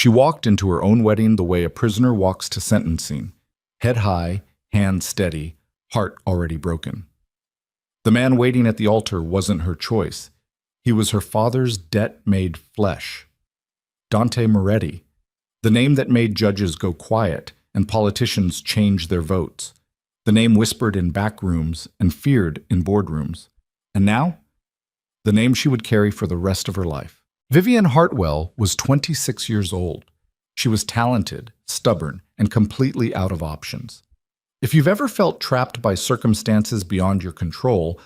She walked into her own wedding the way a prisoner walks to sentencing, head high, hands steady, heart already broken. The man waiting at the altar wasn't her choice. He was her father's debt made flesh. Dante Moretti, the name that made judges go quiet and politicians change their votes. The name whispered in back rooms and feared in boardrooms. And now, the name she would carry for the rest of her life. Vivian Hartwell was 26 years old. She was talented, stubborn, and completely out of options. If you've ever felt trapped by circumstances beyond your control,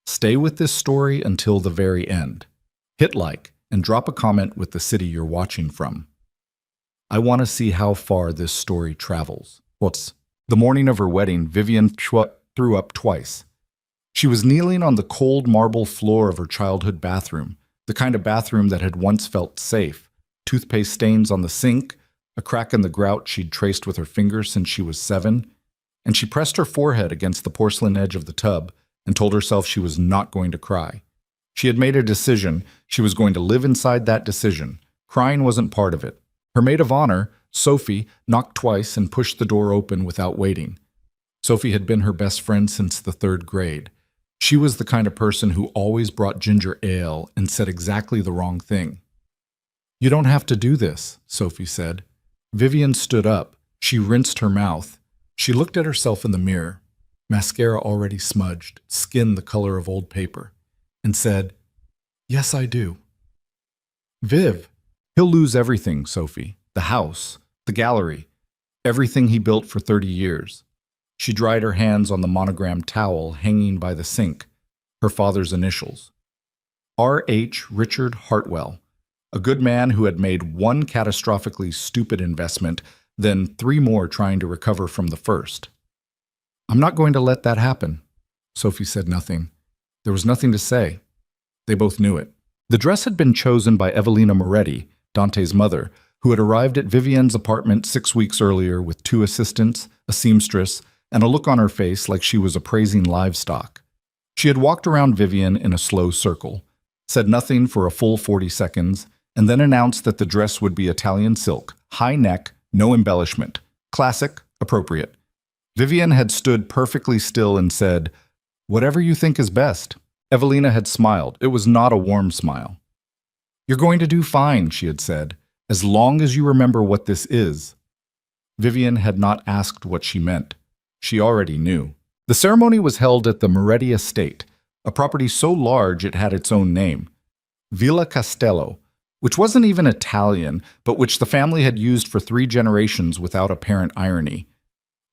stay with this story until the very end. Hit like and drop a comment with the city you're watching from. I want to see how far this story travels. The morning of her wedding, Vivian threw up twice. She was kneeling on the cold marble floor of her childhood bathroom, the kind of bathroom that had once felt safe. Toothpaste stains on the sink, a crack in the grout she'd traced with her fingers since she was 7, and she pressed her forehead against the porcelain edge of the tub and told herself she was not going to cry. She had made a decision. She was going to live inside that decision. Crying wasn't part of it. Her maid of honor, Sophie, knocked twice and pushed the door open without waiting. Sophie had been her best friend since the 3rd grade. She was the kind of person who always brought ginger ale and said exactly the wrong thing. "You don't have to do this," Sophie said. Vivian stood up. She rinsed her mouth. She looked at herself in the mirror, mascara already smudged, skin the color of old paper, and said, "Yes, I do." "Viv, he'll lose everything, Sophie. The house, the gallery, everything he built for 30 years. She dried her hands on the monogrammed towel hanging by the sink, her father's initials. R.H. Richard Hartwell, a good man who had made one catastrophically stupid investment, then 3 more trying to recover from the first. "I'm not going to let that happen." Sophie said nothing. There was nothing to say. They both knew it. The dress had been chosen by Evelina Moretti, Dante's mother, who had arrived at Vivian's apartment 6 weeks earlier with 2 assistants, a seamstress, and a look on her face like she was appraising livestock. She had walked around Vivian in a slow circle, said nothing for a full 40 seconds, and then announced that the dress would be Italian silk, high neck, no embellishment, classic, appropriate. Vivian had stood perfectly still and said, "Whatever you think is best." Evelina had smiled. It was not a warm smile. "You're going to do fine," she had said, "as long as you remember what this is." Vivian had not asked what she meant. She already knew. The ceremony was held at the Moretti estate, a property so large it had its own name, Villa Castello, which wasn't even Italian, but which the family had used for 3 generations without apparent irony.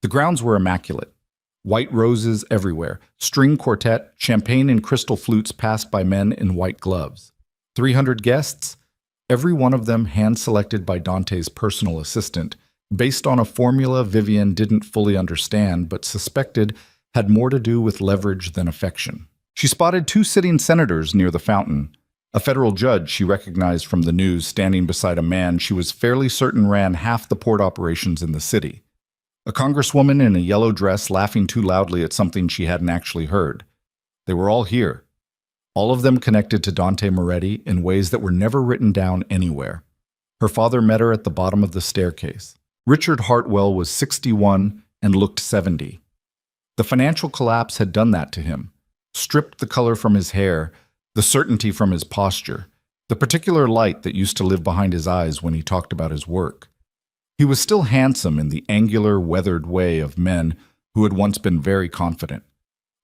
The grounds were immaculate. White roses everywhere, string quartet, champagne and crystal flutes passed by men in white gloves. 300 guests, every one of them hand-selected by Dante's personal assistant, based on a formula Vivian didn't fully understand but suspected had more to do with leverage than affection. She spotted 2 sitting senators near the fountain. A federal judge she recognized from the news standing beside a man she was fairly certain ran half the port operations in the city. A congresswoman in a yellow dress laughing too loudly at something she hadn't actually heard. They were all here. All of them connected to Dante Moretti in ways that were never written down anywhere. Her father met her at the bottom of the staircase. Richard Hartwell was 61 and looked 70. The financial collapse had done that to him, stripped the color from his hair, the certainty from his posture, the particular light that used to live behind his eyes when he talked about his work. He was still handsome in the angular, weathered way of men who had once been very confident.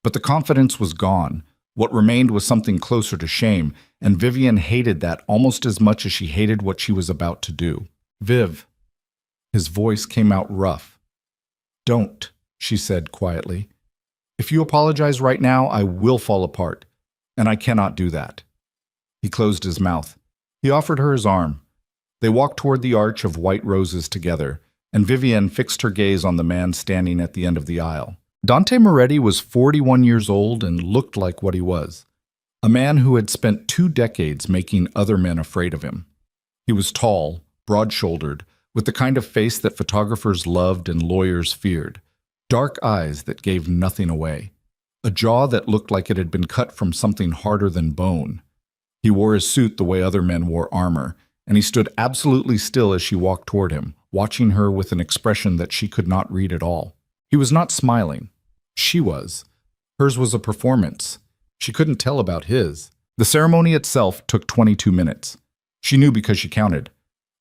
But the confidence was gone. What remained was something closer to shame, and Vivian hated that almost as much as she hated what she was about to do. "Viv." His voice came out rough. "Don't," she said quietly. "If you apologize right now, I will fall apart, and I cannot do that." He closed his mouth. He offered her his arm. They walked toward the arch of white roses together, and Vivian fixed her gaze on the man standing at the end of the aisle. Dante Moretti was 41 years old and looked like what he was, a man who had spent 2 decades making other men afraid of him. He was tall, broad-shouldered, with the kind of face that photographers loved and lawyers feared, dark eyes that gave nothing away, a jaw that looked like it had been cut from something harder than bone. He wore his suit the way other men wore armor, and he stood absolutely still as she walked toward him, watching her with an expression that she could not read at all. He was not smiling. She was. Hers was a performance. She couldn't tell about his. The ceremony itself took 22 minutes. She knew because she counted.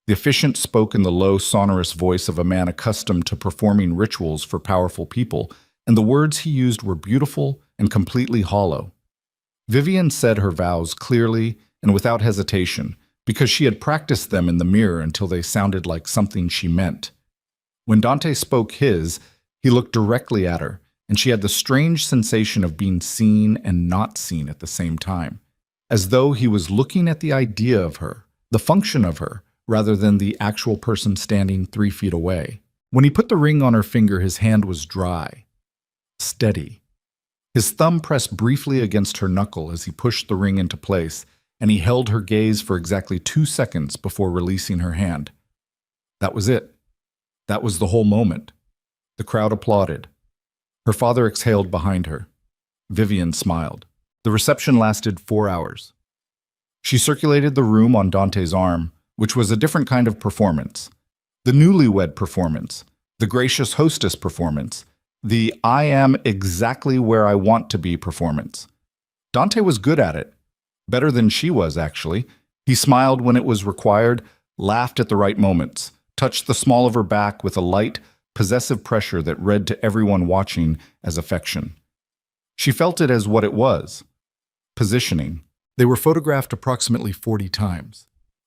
The officiant spoke in the low, sonorous voice of a man accustomed to performing rituals for powerful people, and the words he used were beautiful and completely hollow. Vivian said her vows clearly and without hesitation, because she had practiced them in the mirror until they sounded like something she meant. When Dante spoke his, he looked directly at her, and she had the strange sensation of being seen and not seen at the same time, as though he was looking at the idea of her, the function of her, rather than the actual person standing 3 feet away. When he put the ring on her finger, his hand was dry, steady. His thumb pressed briefly against her knuckle as he pushed the ring into place, and he held her gaze for exactly 2 seconds before releasing her hand. That was it. That was the whole moment. The crowd applauded. Her father exhaled behind her. Vivian smiled. The reception lasted 4 hours. She circulated the room on Dante's arm, which was a different kind of performance. The newlywed performance, the gracious hostess performance, the I am exactly where I want to be performance. Dante was good at it. Better than she was, actually. He smiled when it was required, laughed at the right moments, touched the small of her back with a light, possessive pressure that read to everyone watching as affection. She felt it as what it was, positioning. They were photographed approximately 40 times.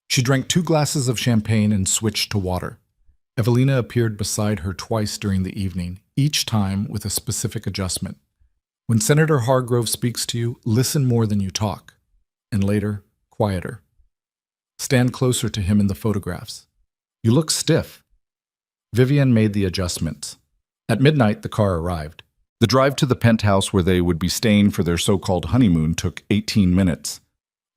She drank 2 glasses of champagne and switched to water. Evelina appeared beside her twice during the evening, each time with a specific adjustment. When Senator Hargrove speaks to you, listen more than you talk. And later, quieter. Stand closer to him in the photographs. You look stiff. Vivian made the adjustments. At midnight, the car arrived. The drive to the penthouse where they would be staying for their so-called honeymoon took 18 minutes.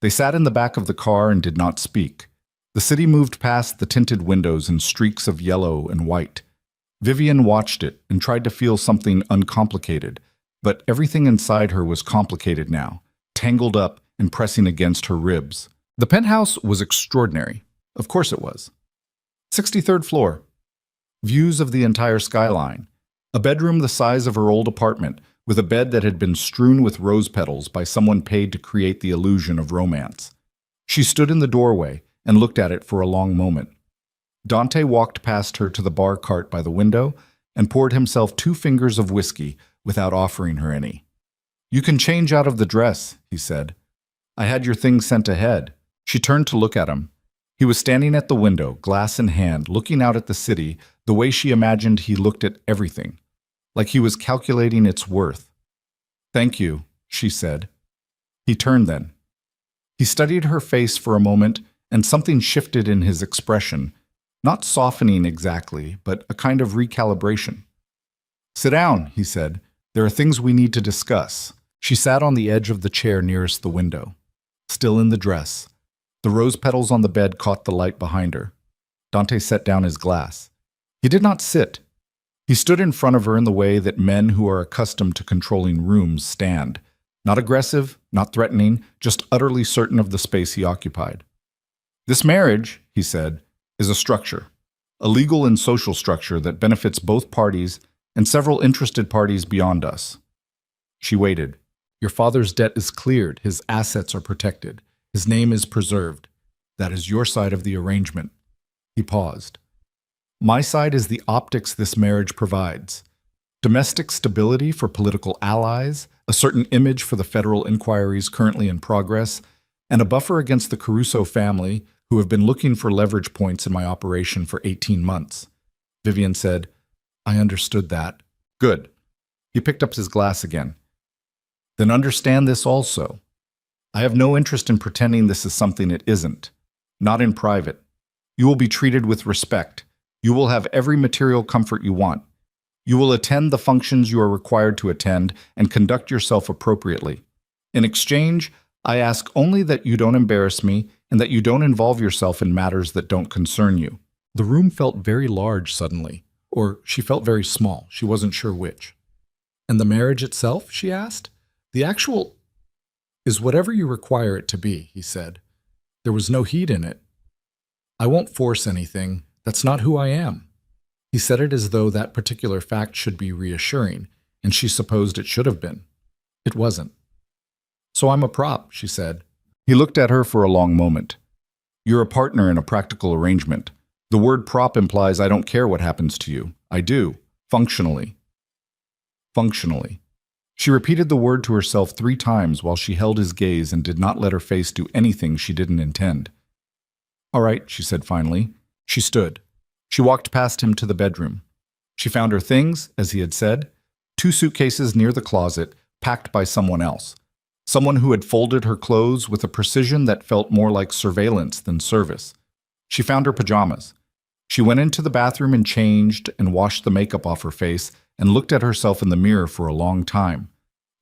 They sat in the back of the car and did not speak. The city moved past the tinted windows in streaks of yellow and white. Vivian watched it and tried to feel something uncomplicated, but everything inside her was complicated now, tangled up and pressing against her ribs. The penthouse was extraordinary. Of course it was. 63rd floor. Views of the entire skyline. A bedroom the size of her old apartment, with a bed that had been strewn with rose petals by someone paid to create the illusion of romance. She stood in the doorway and looked at it for a long moment. Dante walked past her to the bar cart by the window and poured himself 2 fingers of whiskey without offering her any. "You can change out of the dress," he said. "I had your things sent ahead." She turned to look at him. He was standing at the window, glass in hand, looking out at the city the way she imagined he looked at everything, like he was calculating its worth. "Thank you," she said. He turned then. He studied her face for a moment, and something shifted in his expression, not softening exactly, but a kind of recalibration. "Sit down," he said. "There are things we need to discuss." She sat on the edge of the chair nearest the window, still in the dress. The rose petals on the bed caught the light behind her. Dante set down his glass. He did not sit. He stood in front of her in the way that men who are accustomed to controlling rooms stand, not aggressive, not threatening, just utterly certain of the space he occupied. "This marriage," he said, "is a structure, a legal and social structure that benefits both parties and several interested parties beyond us." She waited. "Your father's debt is cleared, his assets are protected, his name is preserved. That is your side of the arrangement." He paused. "My side is the optics this marriage provides. Domestic stability for political allies, a certain image for the federal inquiries currently in progress, and a buffer against the Caruso family, who have been looking for leverage points in my operation for 18 months. Vivian said, "I understood that." "Good." He picked up his glass again. "Then understand this also. I have no interest in pretending this is something it isn't. Not in private. You will be treated with respect. You will have every material comfort you want. You will attend the functions you are required to attend and conduct yourself appropriately. In exchange, I ask only that you don't embarrass me and that you don't involve yourself in matters that don't concern you." The room felt very large suddenly, or she felt very small. She wasn't sure which. "And the marriage itself?" she asked. "The actual is whatever you require it to be," he said. There was no heat in it. I won't force anything. That's not who I am. He said it as though that particular fact should be reassuring, and she supposed it should have been. It wasn't. So I'm a prop, she said. He looked at her for a long moment. You're a partner in a practical arrangement. The word prop implies I don't care what happens to you. I do. Functionally. Functionally. She repeated the word to herself 3 times while she held his gaze and did not let her face do anything she didn't intend. All right, she said finally. She stood. She walked past him to the bedroom. She found her things, as he had said, 2 suitcases near the closet, packed by someone else. Someone who had folded her clothes with a precision that felt more like surveillance than service. She found her pajamas. She went into the bathroom and changed and washed the makeup off her face and looked at herself in the mirror for a long time.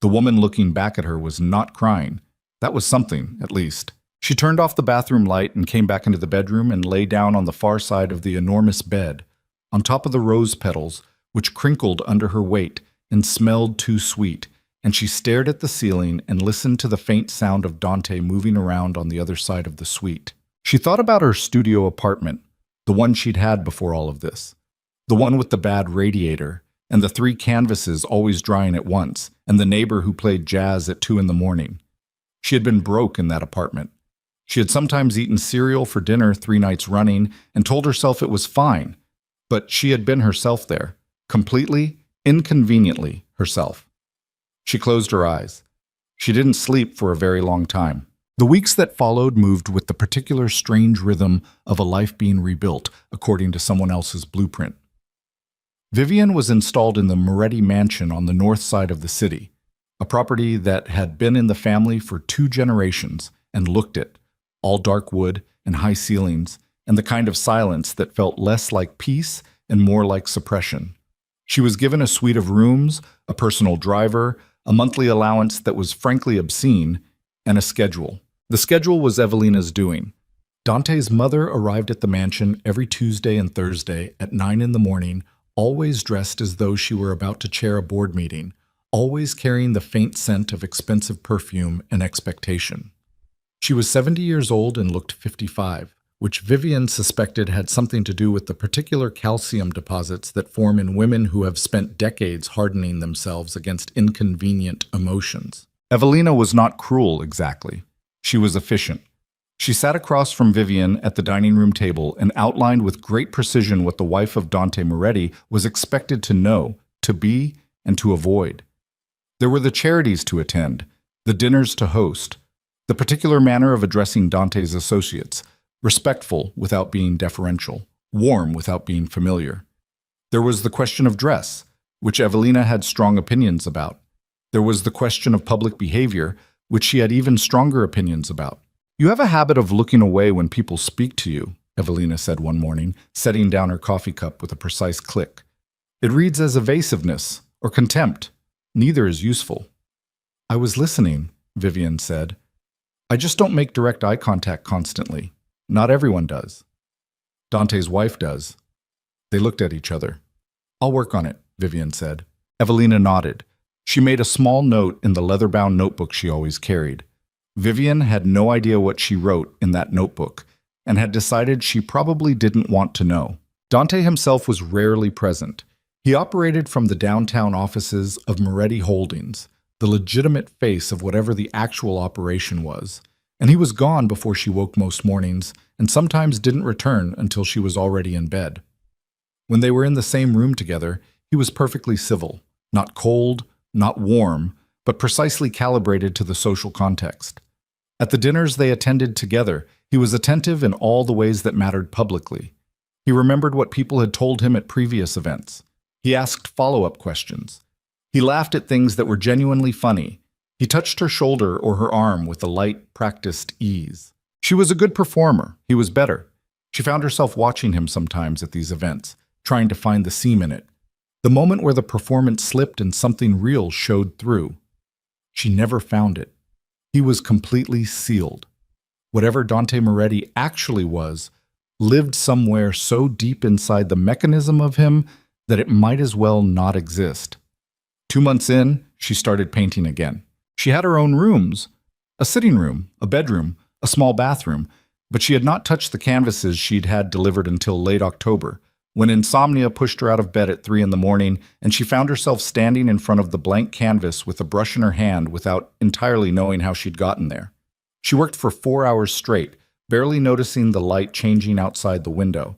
The woman looking back at her was not crying. That was something, at least. She turned off the bathroom light and came back into the bedroom and lay down on the far side of the enormous bed, on top of the rose petals, which crinkled under her weight and smelled too sweet, and she stared at the ceiling and listened to the faint sound of Dante moving around on the other side of the suite. She thought about her studio apartment, the one she'd had before all of this, the one with the bad radiator, and the 3 canvases always drying at once, and the neighbor who played jazz at 2 in the morning. She had been broke in that apartment. She had sometimes eaten cereal for dinner 3 nights running and told herself it was fine, but she had been herself there, completely, inconveniently herself. She closed her eyes. She didn't sleep for a very long time. The weeks that followed moved with the particular strange rhythm of a life being rebuilt according to someone else's blueprint. Vivian was installed in the Moretti mansion on the north side of the city, a property that had been in the family for 2 generations and looked it, all dark wood and high ceilings, and the kind of silence that felt less like peace and more like suppression. She was given a suite of rooms, a personal driver, a monthly allowance that was frankly obscene, and a schedule. The schedule was Evelina's doing. Dante's mother arrived at the mansion every Tuesday and Thursday at 9 in the morning, always dressed as though she were about to chair a board meeting, always carrying the faint scent of expensive perfume and expectation. She was 70 years old and looked 55, which Vivian suspected had something to do with the particular calcium deposits that form in women who have spent decades hardening themselves against inconvenient emotions. Evelina was not cruel, exactly. She was efficient. She sat across from Vivian at the dining room table and outlined with great precision what the wife of Dante Moretti was expected to know, to be, and to avoid. There were the charities to attend, the dinners to host, the particular manner of addressing Dante's associates, respectful without being deferential, warm without being familiar. There was the question of dress, which Evelina had strong opinions about. There was the question of public behavior, which she had even stronger opinions about. You have a habit of looking away when people speak to you, Evelina said one morning, setting down her coffee cup with a precise click. It reads as evasiveness or contempt. Neither is useful. I was listening, Vivian said. I just don't make direct eye contact constantly. Not everyone does. Dante's wife does. They looked at each other. I'll work on it, Vivian said. Evelina nodded. She made a small note in the leather-bound notebook she always carried. Vivian had no idea what she wrote in that notebook and had decided she probably didn't want to know. Dante himself was rarely present. He operated from the downtown offices of Moretti Holdings, the legitimate face of whatever the actual operation was, and he was gone before she woke most mornings and sometimes didn't return until she was already in bed. When they were in the same room together, he was perfectly civil, not cold, not warm, but precisely calibrated to the social context. At the dinners they attended together, he was attentive in all the ways that mattered publicly. He remembered what people had told him at previous events. He asked follow-up questions. He laughed at things that were genuinely funny. He touched her shoulder or her arm with a light, practiced ease. She was a good performer. He was better. She found herself watching him sometimes at these events, trying to find the seam in it. The moment where the performance slipped and something real showed through. She never found it. He was completely sealed. Whatever Dante Moretti actually was, lived somewhere so deep inside the mechanism of him that it might as well not exist. 2 months in, she started painting again. She had her own rooms, a sitting room, a bedroom, a small bathroom, But she had not touched the canvases she'd had delivered until late October, when insomnia pushed her out of bed at 3 in the morning and she found herself standing in front of the blank canvas with a brush in her hand without entirely knowing how she'd gotten there. She worked for 4 hours straight, barely noticing the light changing outside the window,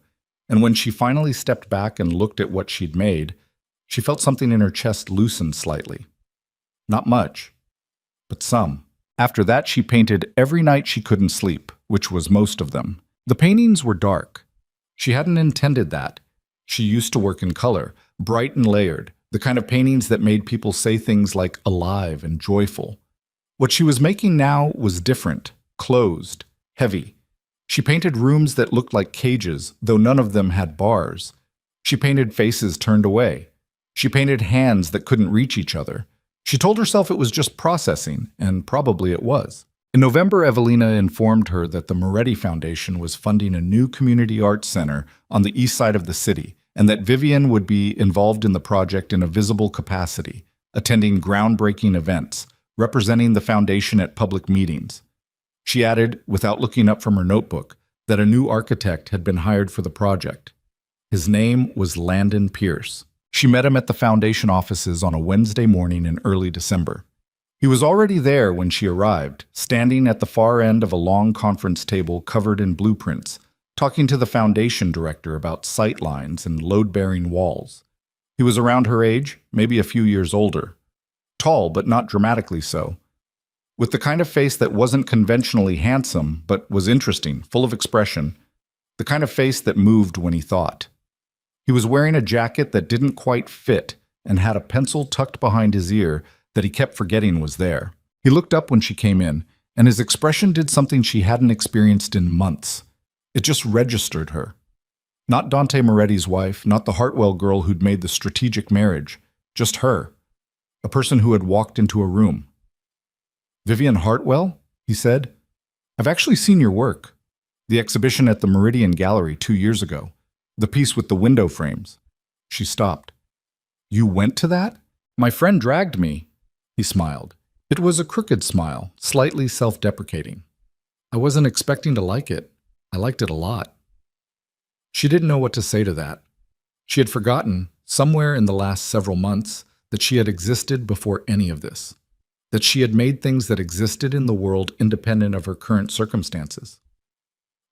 and when she finally stepped back and looked at what she'd made, she felt something in her chest loosen slightly. Not much, but some. After that, she painted every night she couldn't sleep, which was most of them. The paintings were dark. She hadn't intended that. She used to work in color, bright and layered, the kind of paintings that made people say things like alive and joyful. What she was making now was different, closed, heavy. She painted rooms that looked like cages, though none of them had bars. She painted faces turned away. She painted hands that couldn't reach each other. She told herself it was just processing, and probably it was. In November, Evelina informed her that the Moretti Foundation was funding a new community arts center on the east side of the city, and that Vivian would be involved in the project in a visible capacity, attending groundbreaking events, representing the foundation at public meetings. She added, without looking up from her notebook, that a new architect had been hired for the project. His name was Landon Pierce. She met him at the foundation offices on a Wednesday morning in early December. He was already there when she arrived, standing at the far end of a long conference table covered in blueprints, talking to the foundation director about sight lines and load-bearing walls. He was around her age, maybe a few years older. Tall, but not dramatically so. With the kind of face that wasn't conventionally handsome, but was interesting, full of expression. The kind of face that moved when he thought. He was wearing a jacket that didn't quite fit and had a pencil tucked behind his ear that he kept forgetting was there. He looked up when she came in, and his expression did something she hadn't experienced in months. It just registered her. Not Dante Moretti's wife, not the Hartwell girl who'd made the strategic marriage, just her. A person who had walked into a room. "Vivian Hartwell?" he said. "I've actually seen your work. The exhibition at the Meridian Gallery 2 years ago. The piece with the window frames." She stopped. "You went to that?" "My friend dragged me." He smiled. It was a crooked smile, slightly self-deprecating. "I wasn't expecting to like it. I liked it a lot." She didn't know what to say to that. She had forgotten, somewhere in the last several months, that she had existed before any of this. That she had made things that existed in the world independent of her current circumstances.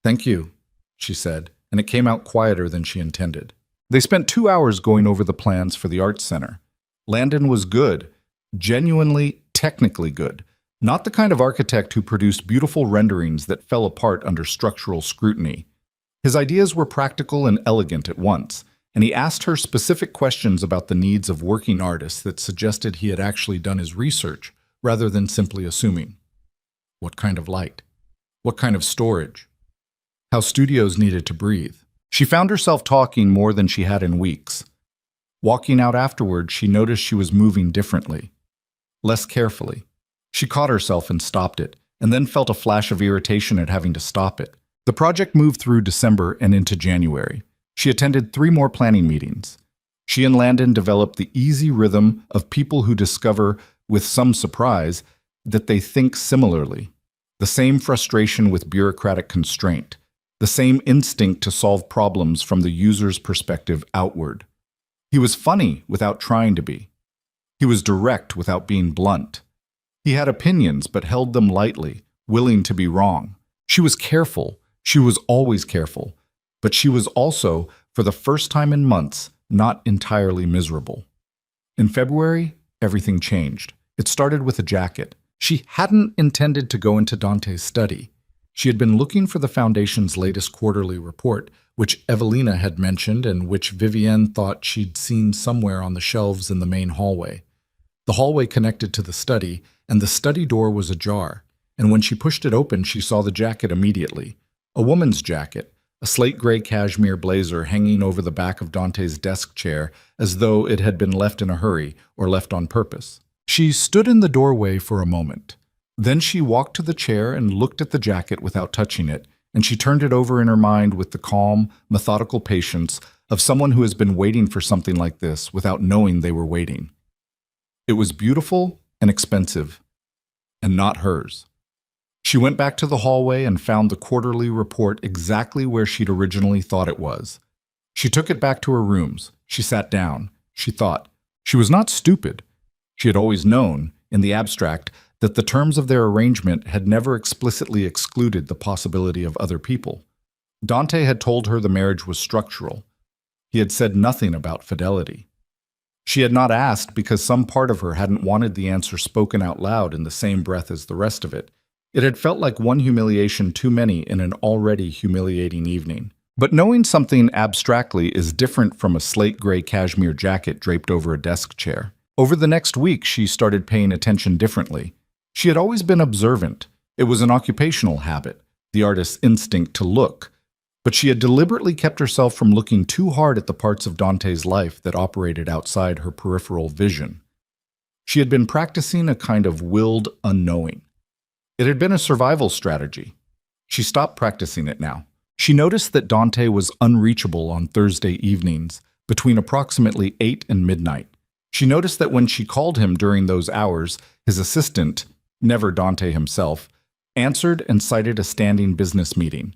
"Thank you," she said, and it came out quieter than she intended. They spent 2 hours going over the plans for the arts center. Landon was good, genuinely, technically good. Not the kind of architect who produced beautiful renderings that fell apart under structural scrutiny. His ideas were practical and elegant at once, and he asked her specific questions about the needs of working artists that suggested he had actually done his research rather than simply assuming. What kind of light? What kind of storage? How studios needed to breathe. She found herself talking more than she had in weeks. Walking out afterward, she noticed she was moving differently. Less carefully. She caught herself and stopped it, and then felt a flash of irritation at having to stop it. The project moved through December and into January. She attended 3 more planning meetings. She and Landon developed the easy rhythm of people who discover, with some surprise, that they think similarly. The same frustration with bureaucratic constraint. The same instinct to solve problems from the user's perspective outward. He was funny without trying to be. He was direct without being blunt. He had opinions but held them lightly, willing to be wrong. She was careful. She was always careful. But she was also, for the first time in months, not entirely miserable. In February, everything changed. It started with a jacket. She hadn't intended to go into Dante's study. She had been looking for the Foundation's latest quarterly report, which Evelina had mentioned and which Vivienne thought she'd seen somewhere on the shelves in the main hallway. The hallway connected to the study, and the study door was ajar, and when she pushed it open, she saw the jacket immediately. A woman's jacket, a slate gray cashmere blazer hanging over the back of Dante's desk chair as though it had been left in a hurry or left on purpose. She stood in the doorway for a moment. Then she walked to the chair and looked at the jacket without touching it, and she turned it over in her mind with the calm, methodical patience of someone who has been waiting for something like this without knowing they were waiting. It was beautiful and expensive, and not hers. She went back to the hallway and found the quarterly report exactly where she'd originally thought it was. She took it back to her rooms. She sat down. She thought. She was not stupid. She had always known, in the abstract, that the terms of their arrangement had never explicitly excluded the possibility of other people. Dante had told her the marriage was structural. He had said nothing about fidelity. She had not asked because some part of her hadn't wanted the answer spoken out loud in the same breath as the rest of it. It had felt like one humiliation too many in an already humiliating evening. But knowing something abstractly is different from a slate gray cashmere jacket draped over a desk chair. Over the next week, she started paying attention differently. She had always been observant. It was an occupational habit, the artist's instinct to look. But she had deliberately kept herself from looking too hard at the parts of Dante's life that operated outside her peripheral vision. She had been practicing a kind of willed unknowing. It had been a survival strategy. She stopped practicing it now. She noticed that Dante was unreachable on Thursday evenings, between approximately 8 and midnight. She noticed that when she called him during those hours, his assistant, never Dante himself, answered and cited a standing business meeting.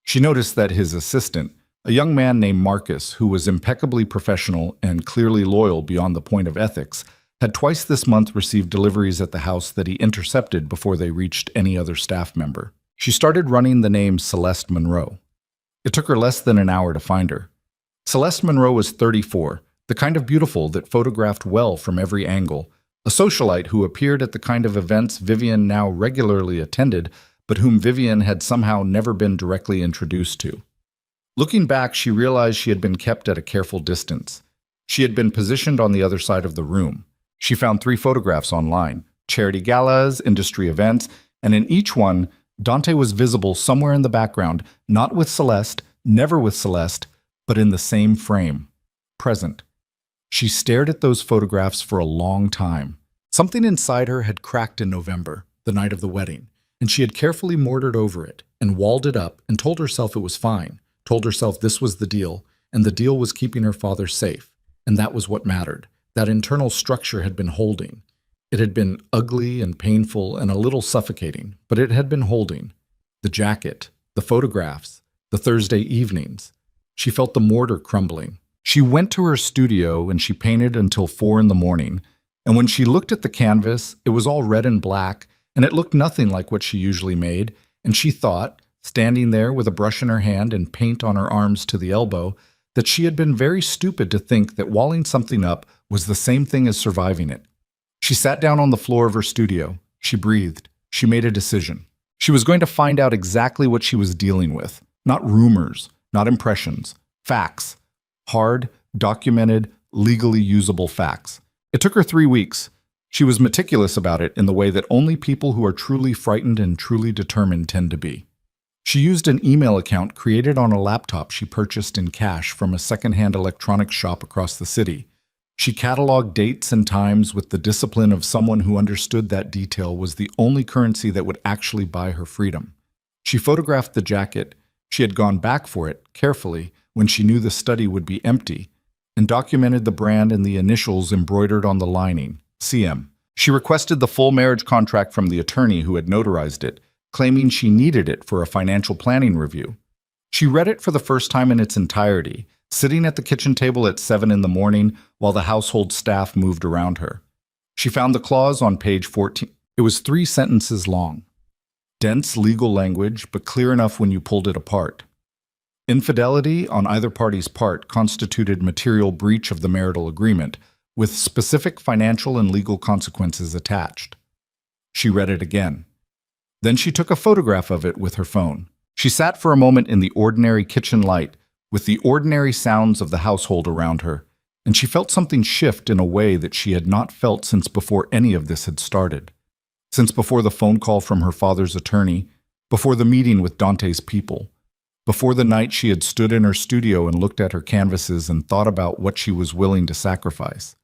She noticed that his assistant, a young man named Marcus, who was impeccably professional and clearly loyal beyond the point of ethics, had twice this month received deliveries at the house that he intercepted before they reached any other staff member. She started running the name Celeste Monroe. It took her less than an hour to find her. Celeste Monroe was 34, the kind of beautiful that photographed well from every angle, a socialite who appeared at the kind of events Vivian now regularly attended, but whom Vivian had somehow never been directly introduced to. Looking back, she realized she had been kept at a careful distance. She had been positioned on the other side of the room. She found 3 photographs online, charity galas, industry events, and in each one, Dante was visible somewhere in the background, not with Celeste, never with Celeste, but in the same frame, present. She stared at those photographs for a long time. Something inside her had cracked in November, the night of the wedding, and she had carefully mortared over it and walled it up and told herself it was fine, told herself this was the deal, and the deal was keeping her father safe, and that was what mattered. That internal structure had been holding. It had been ugly and painful and a little suffocating, but it had been holding. The jacket, the photographs, the Thursday evenings. She felt the mortar crumbling. She went to her studio and she painted until 4 in the morning. And when she looked at the canvas, it was all red and black, and it looked nothing like what she usually made. And she thought, standing there with a brush in her hand and paint on her arms to the elbow, that she had been very stupid to think that walling something up was the same thing as surviving it. She sat down on the floor of her studio. She breathed. She made a decision. She was going to find out exactly what she was dealing with. Not rumors, not impressions. Facts. Hard, documented, legally usable facts. It took her 3 weeks. She was meticulous about it in the way that only people who are truly frightened and truly determined tend to be. She used an email account created on a laptop she purchased in cash from a secondhand electronics shop across the city. She cataloged dates and times with the discipline of someone who understood that detail was the only currency that would actually buy her freedom. She photographed the jacket. She had gone back for it, carefully, when she knew the study would be empty, and documented the brand and the initials embroidered on the lining, CM. She requested the full marriage contract from the attorney who had notarized it, claiming she needed it for a financial planning review. She read it for the first time in its entirety, sitting at the kitchen table at 7 in the morning while the household staff moved around her. She found the clause on page 14. It was 3 sentences long. Dense legal language, but clear enough when you pulled it apart. Infidelity on either party's part constituted material breach of the marital agreement, with specific financial and legal consequences attached. She read it again. Then she took a photograph of it with her phone. She sat for a moment in the ordinary kitchen light, with the ordinary sounds of the household around her, and she felt something shift in a way that she had not felt since before any of this had started. Since before the phone call from her father's attorney, before the meeting with Dante's people, before the night she had stood in her studio and looked at her canvases and thought about what she was willing to sacrifice.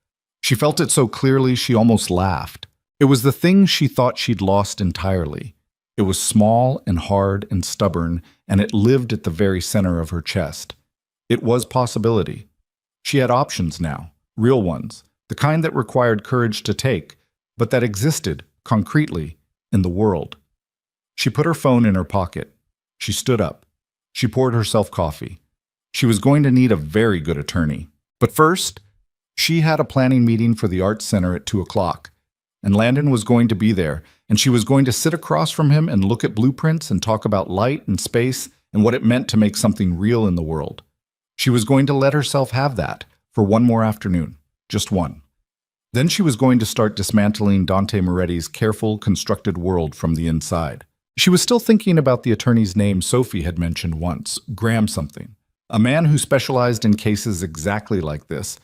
She felt it so clearly she almost laughed. It was the thing she thought she'd lost entirely. It was small and hard and stubborn, and it lived at the very center of her chest. It was possibility. She had options now, real ones, the kind that required courage to take, but that existed, concretely, in the world. She put her phone in her pocket. She stood up. She poured herself coffee. She was going to need a very good attorney. But first, she had a planning meeting for the Arts Center at 2 o'clock. And Landon was going to be there, and she was going to sit across from him and look at blueprints and talk about light and space and what it meant to make something real in the world. She was going to let herself have that for one more afternoon, just one. Then she was going to start dismantling Dante Moretti's careful, constructed world from the inside. She was still thinking about the attorney's name Sophie had mentioned once, Graham something, a man who specialized in cases exactly like this.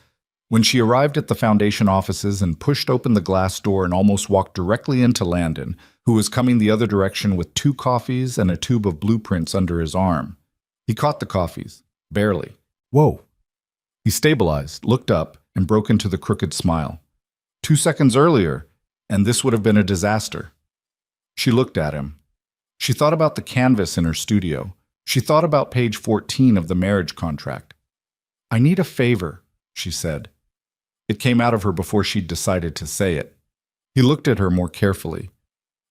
When she arrived at the Foundation offices and pushed open the glass door and almost walked directly into Landon, who was coming the other direction with 2 coffees and a tube of blueprints under his arm. He caught the coffees, barely. Whoa. He stabilized, looked up, and broke into the crooked smile. 2 seconds earlier, and this would have been a disaster. She looked at him. She thought about the canvas in her studio. She thought about page 14 of the marriage contract. "I need a favor," she said. It came out of her before she'd decided to say it. He looked at her more carefully.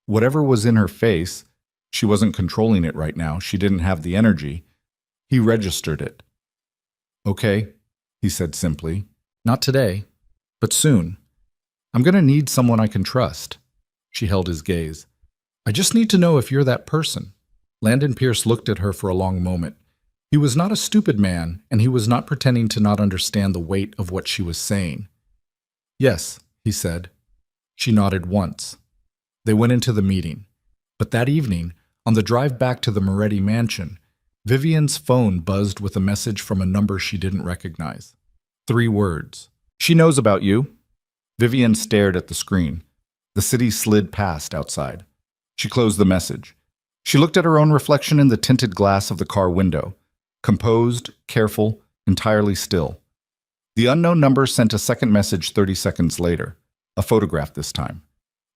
Whatever was in her face, she wasn't controlling it right now. She didn't have the energy. He registered it. "Okay," he said simply. "Not today, but soon. I'm going to need someone I can trust." She held his gaze. "I just need to know if you're that person." Landon Pierce looked at her for a long moment. He was not a stupid man, and he was not pretending to not understand the weight of what she was saying. "Yes," he said. She nodded once. They went into the meeting. But that evening, on the drive back to the Moretti mansion, Vivian's phone buzzed with a message from a number she didn't recognize. 3 words. "She knows about you." Vivian stared at the screen. The city slid past outside. She closed the message. She looked at her own reflection in the tinted glass of the car window. Composed, careful, entirely still. The unknown number sent a second message 30 seconds later. A photograph this time.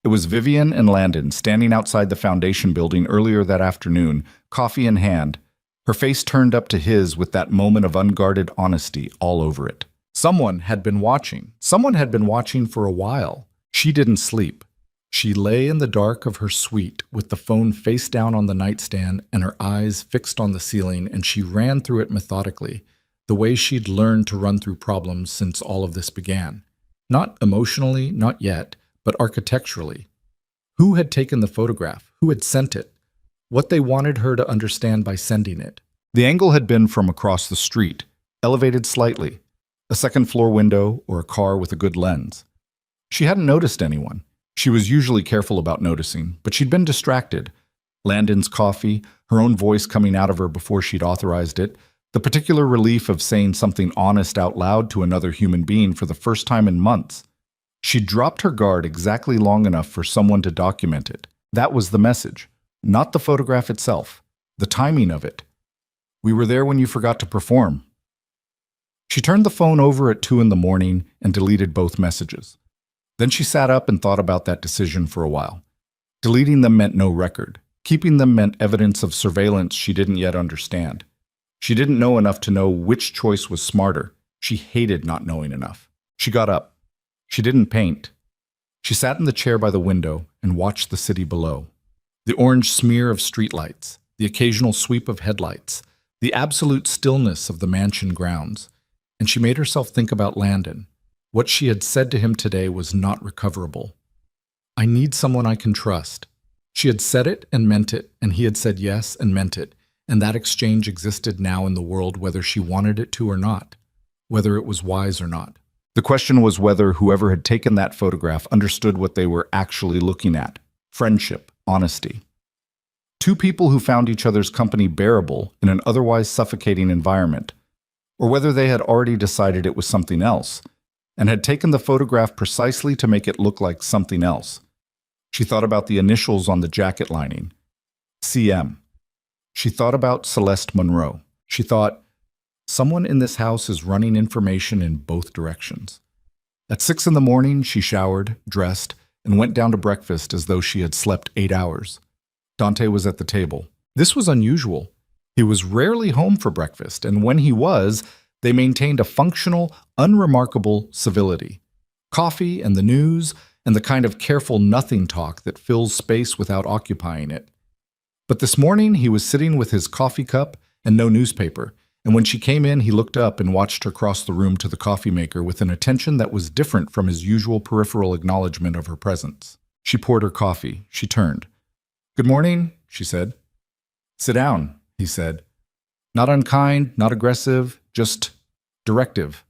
It was Vivian and Landon standing outside the Foundation building earlier that afternoon, coffee in hand, her face turned up to his with that moment of unguarded honesty all over it. Someone had been watching. Someone had been watching for a while. She didn't sleep. She lay in the dark of her suite with the phone face down on the nightstand and her eyes fixed on the ceiling, and she ran through it methodically, the way she'd learned to run through problems since all of this began. Not emotionally, not yet, but architecturally. Who had taken the photograph? Who had sent it? What they wanted her to understand by sending it. The angle had been from across the street, elevated slightly. A second-floor window or a car with a good lens. She hadn't noticed anyone. She was usually careful about noticing, but she'd been distracted. Landon's coffee, her own voice coming out of her before she'd authorized it, the particular relief of saying something honest out loud to another human being for the first time in months. She'd dropped her guard exactly long enough for someone to document it. That was the message, not the photograph itself, the timing of it. "We were there when you forgot to perform." She turned the phone over at 2 in the morning and deleted both messages. Then she sat up and thought about that decision for a while. Deleting them meant no record. Keeping them meant evidence of surveillance she didn't yet understand. She didn't know enough to know which choice was smarter. She hated not knowing enough. She got up. She didn't paint. She sat in the chair by the window and watched the city below. The orange smear of streetlights, the occasional sweep of headlights, the absolute stillness of the mansion grounds. And she made herself think about Landon. What she had said to him today was not recoverable. "I need someone I can trust." She had said it and meant it, and he had said yes and meant it, and that exchange existed now in the world whether she wanted it to or not, whether it was wise or not. The question was whether whoever had taken that photograph understood what they were actually looking at: friendship, honesty. 2 people who found each other's company bearable in an otherwise suffocating environment, or whether they had already decided it was something else, and had taken the photograph precisely to make it look like something else. She thought about the initials on the jacket lining. CM. She thought about Celeste Monroe. She thought, someone in this house is running information in both directions. At 6 in the morning, she showered, dressed, and went down to breakfast as though she had slept 8 hours. Dante was at the table. This was unusual. He was rarely home for breakfast, and when he was, they maintained a functional, unremarkable civility. Coffee and the news, and the kind of careful nothing talk that fills space without occupying it. But this morning he was sitting with his coffee cup and no newspaper, and when she came in he looked up and watched her cross the room to the coffee maker with an attention that was different from his usual peripheral acknowledgement of her presence. She poured her coffee. She turned. "Good morning," she said. "Sit down," he said. Not unkind, not aggressive, just directive.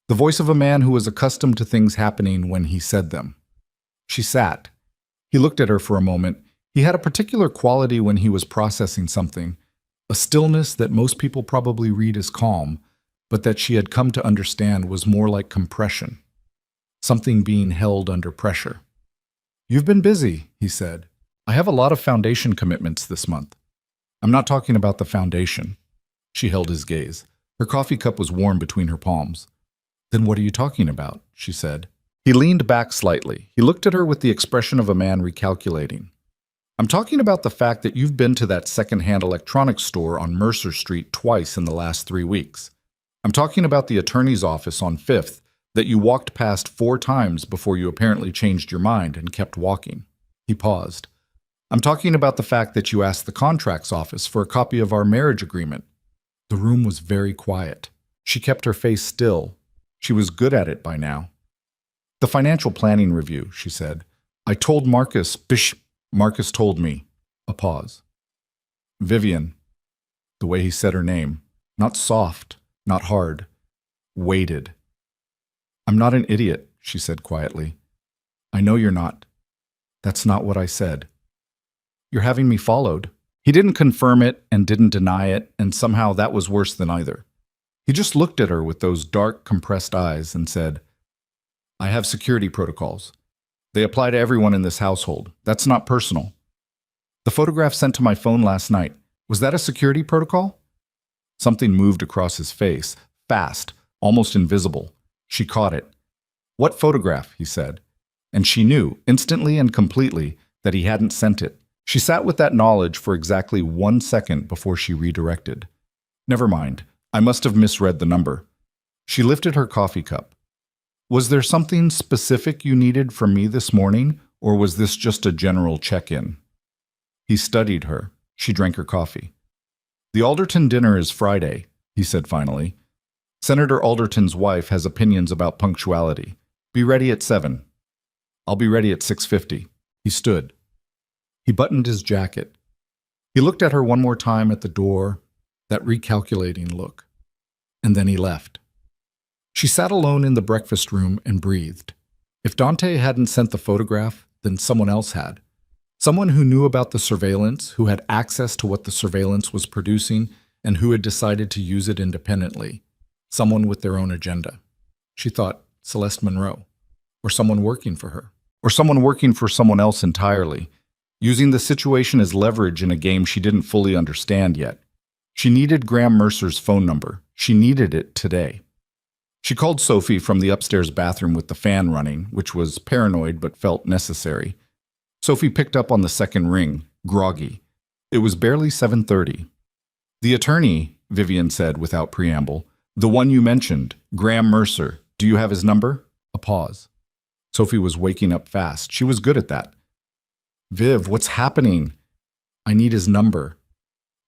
The voice of a man who was accustomed to things happening when he said them. She sat. He looked at her for a moment. He had a particular quality when he was processing something, a stillness that most people probably read as calm, but that she had come to understand was more like compression, something being held under pressure. "You've been busy," he said. "I have a lot of foundation commitments this month." "I'm not talking about the foundation." She held his gaze. Her coffee cup was warm between her palms. "Then what are you talking about?" she said. He leaned back slightly. He looked at her with the expression of a man recalculating. "I'm talking about the fact that you've been to that second-hand electronics store on Mercer Street twice in the last 3 weeks. I'm talking about the attorney's office on 5th that you walked past 4 times before you apparently changed your mind and kept walking." He paused. "I'm talking about the fact that you asked the contracts office for a copy of our marriage agreement." The room was very quiet. She kept her face still. She was good at it by now. "The financial planning review," she said. "I told Marcus, Marcus told me." A pause. "Vivian," the way he said her name, not soft, not hard, waited. "I'm not an idiot," she said quietly. "I know you're not. That's not what I said. You're having me followed." He didn't confirm it and didn't deny it, and somehow that was worse than either. He just looked at her with those dark, compressed eyes and said, "I have security protocols. They apply to everyone in this household. That's not personal. The photograph sent to my phone last night, was that a security protocol?" Something moved across his face, fast, almost invisible. She caught it. "What photograph?" he said. And she knew, instantly and completely, that he hadn't sent it. She sat with that knowledge for exactly 1 second before she redirected. "Never mind. I must have misread the number." She lifted her coffee cup. "Was there something specific you needed from me this morning, or was this just a general check-in?" He studied her. She drank her coffee. "The Alderton dinner is Friday," he said finally. "Senator Alderton's wife has opinions about punctuality. Be ready at 7. I'll be ready at 6:50. He stood. He buttoned his jacket. He looked at her one more time at the door, that recalculating look. And then he left. She sat alone in the breakfast room and breathed. If Dante hadn't sent the photograph, then someone else had. Someone who knew about the surveillance, who had access to what the surveillance was producing, and who had decided to use it independently. Someone with their own agenda. She thought Celeste Monroe, or someone working for her, or someone working for someone else entirely, using the situation as leverage in a game she didn't fully understand yet. She needed Graham Mercer's phone number. She needed it today. She called Sophie from the upstairs bathroom with the fan running, which was paranoid but felt necessary. Sophie picked up on the second ring, groggy. It was barely 7:30. "The attorney," Vivian said without preamble. "The one you mentioned, Graham Mercer. Do you have his number?" A pause. Sophie was waking up fast. She was good at that. "Viv, what's happening?" "I need his number."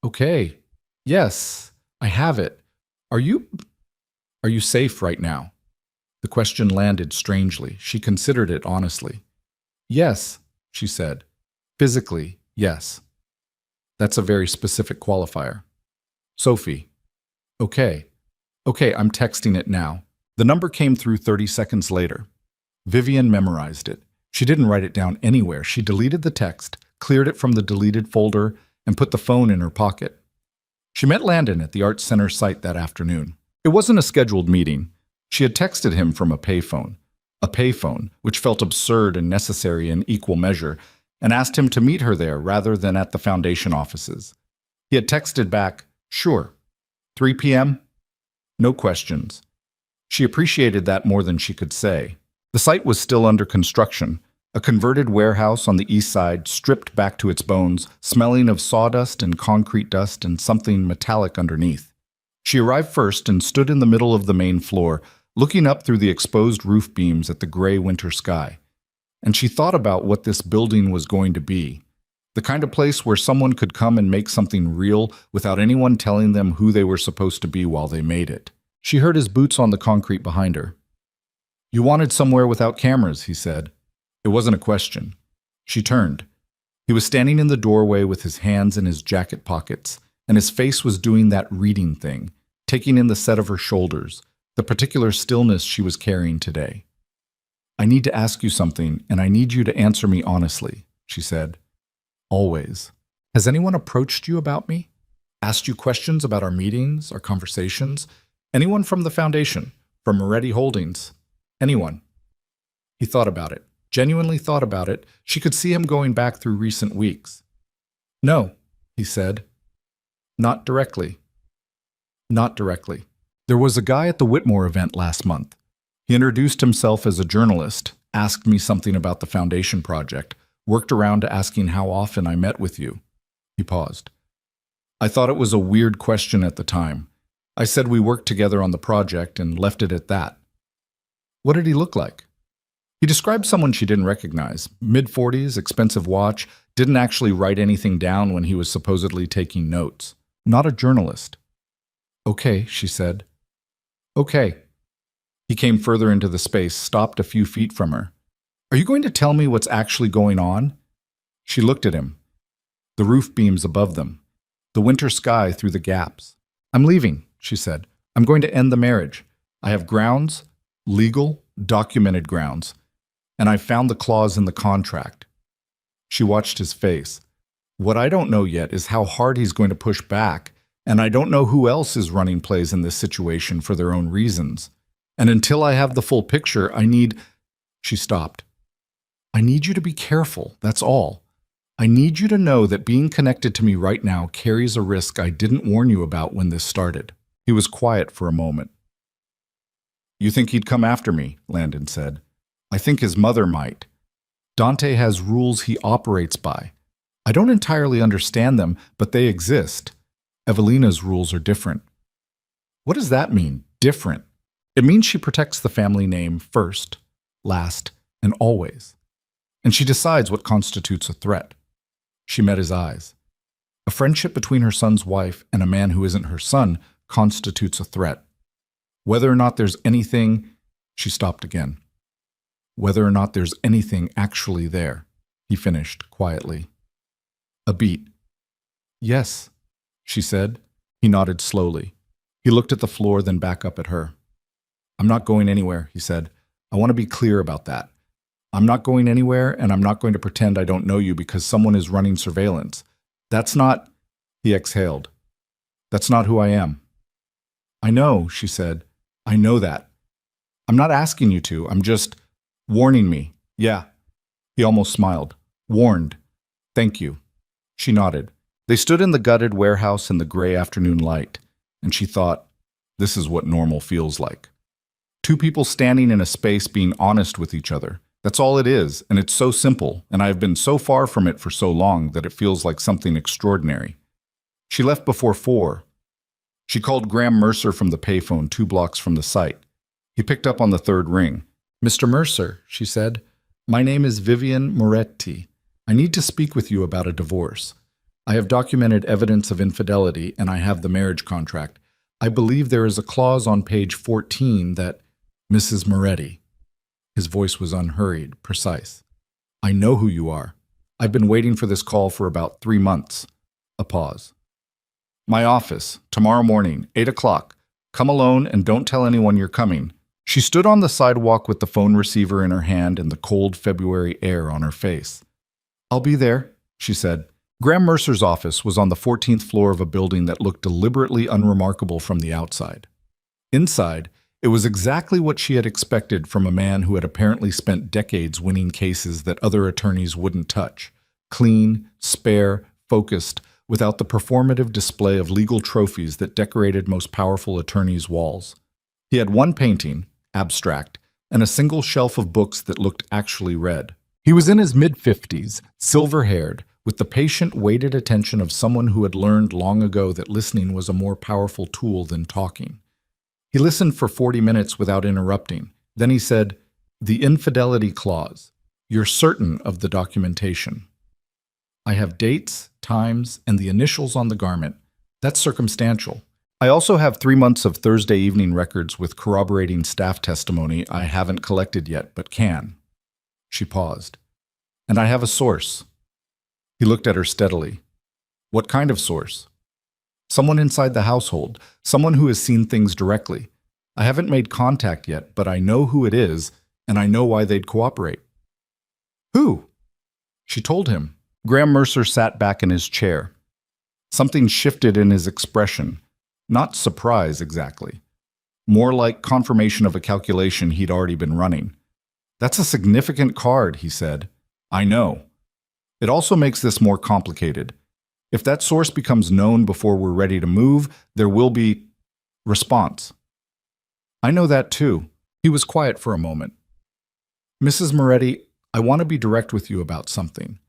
"Okay. Yes, I have it. Are you safe right now?" The question landed strangely. She considered it honestly. "Yes," she said. "Physically, yes." That's a very specific qualifier. "Sophie." "Okay. Okay, I'm texting it now." The number came through 30 seconds later. Vivian memorized it. She didn't write it down anywhere. She deleted the text, cleared it from the deleted folder, and put the phone in her pocket. She met Landon at the Arts Center site that afternoon. It wasn't a scheduled meeting. She had texted him from a payphone, which felt absurd and necessary in equal measure, and asked him to meet her there rather than at the foundation offices. He had texted back, "Sure. 3 p.m.? No questions." She appreciated that more than she could say. The site was still under construction, a converted warehouse on the east side, stripped back to its bones, smelling of sawdust and concrete dust and something metallic underneath. She arrived first and stood in the middle of the main floor, looking up through the exposed roof beams at the gray winter sky. And she thought about what this building was going to be. The kind of place where someone could come and make something real without anyone telling them who they were supposed to be while they made it. She heard his boots on the concrete behind her. You wanted somewhere without cameras, he said. It wasn't a question. She turned. He was standing in the doorway with his hands in his jacket pockets, and his face was doing that reading thing, taking in the set of her shoulders, the particular stillness she was carrying today. I need to ask you something, and I need you to answer me honestly, she said. Always. Has anyone approached you about me? Asked you questions about our meetings, our conversations? Anyone from the foundation, from Moretti Holdings? Anyone? He thought about it, genuinely thought about it. She could see him going back through recent weeks. No, he said. Not directly. Not directly. There was a guy at the Whitmore event last month. He introduced himself as a journalist, asked me something about the foundation project, worked around to asking how often I met with you. He paused. I thought it was a weird question at the time. I said we worked together on the project and left it at that. What did he look like? He described someone she didn't recognize. Mid-40s, expensive watch, didn't actually write anything down when he was supposedly taking notes. Not a journalist. Okay, she said. Okay. He came further into the space, stopped a few feet from her. Are you going to tell me what's actually going on? She looked at him. The roof beams above them. The winter sky through the gaps. I'm leaving, she said. I'm going to end the marriage. I have grounds, legal, documented grounds, and I found the clause in the contract. She watched his face. What I don't know yet is how hard he's going to push back, and I don't know who else is running plays in this situation for their own reasons. And until I have the full picture, I need... She stopped. I need you to be careful, that's all. I need you to know that being connected to me right now carries a risk I didn't warn you about when this started. He was quiet for a moment. You think he'd come after me, Landon said. I think his mother might. Dante has rules he operates by. I don't entirely understand them, but they exist. Evelina's rules are different. What does that mean, different? It means she protects the family name first, last, and always. And she decides what constitutes a threat. She met his eyes. A friendship between her son's wife and a man who isn't her son constitutes a threat. Whether or not there's anything... She stopped again. Whether or not there's anything actually there, he finished quietly. A beat. Yes, she said. He nodded slowly. He looked at the floor, then back up at her. I'm not going anywhere, he said. I want to be clear about that. I'm not going anywhere, and I'm not going to pretend I don't know you because someone is running surveillance. That's not... He exhaled. That's not who I am. I know, she said. I know that. I'm not asking you to. I'm just warning me. Yeah. He almost smiled. Warned. Thank you. She nodded. They stood in the gutted warehouse in the gray afternoon light, and she thought, this is what normal feels like. Two people standing in a space being honest with each other. That's all it is, and it's so simple, and I have been so far from it for so long that it feels like something extraordinary. She left before 4. She called Graham Mercer from the payphone 2 blocks from the site. He picked up on the 3rd ring. Mr. Mercer, she said, my name is Vivian Moretti. I need to speak with you about a divorce. I have documented evidence of infidelity, and I have the marriage contract. I believe there is a clause on page 14 that... Mrs. Moretti. His voice was unhurried, precise. I know who you are. I've been waiting for this call for about 3 months. A pause. My office, tomorrow morning, 8 o'clock. Come alone and don't tell anyone you're coming. She stood on the sidewalk with the phone receiver in her hand and the cold February air on her face. I'll be there, she said. Graham Mercer's office was on the 14th floor of a building that looked deliberately unremarkable from the outside. Inside, it was exactly what she had expected from a man who had apparently spent decades winning cases that other attorneys wouldn't touch. Clean, spare, focused, without the performative display of legal trophies that decorated most powerful attorneys' walls. He had one painting, abstract, and a single shelf of books that looked actually read. He was in his mid-50s, silver-haired, with the patient, weighted attention of someone who had learned long ago that listening was a more powerful tool than talking. He listened for 40 minutes without interrupting. Then he said, "The infidelity clause. You're certain of the documentation?" I have dates, times, and the initials on the garment. That's circumstantial. I also have 3 months of Thursday evening records with corroborating staff testimony I haven't collected yet, but can. She paused. And I have a source. He looked at her steadily. What kind of source? Someone inside the household, someone who has seen things directly. I haven't made contact yet, but I know who it is, and I know why they'd cooperate. Who? She told him. Graham Mercer sat back in his chair. Something shifted in his expression. Not surprise, exactly. More like confirmation of a calculation he'd already been running. That's a significant card, he said. I know. It also makes this more complicated. If that source becomes known before we're ready to move, there will be response. I know that too. He was quiet for a moment. Mrs. Moretti, I want to be direct with you about something.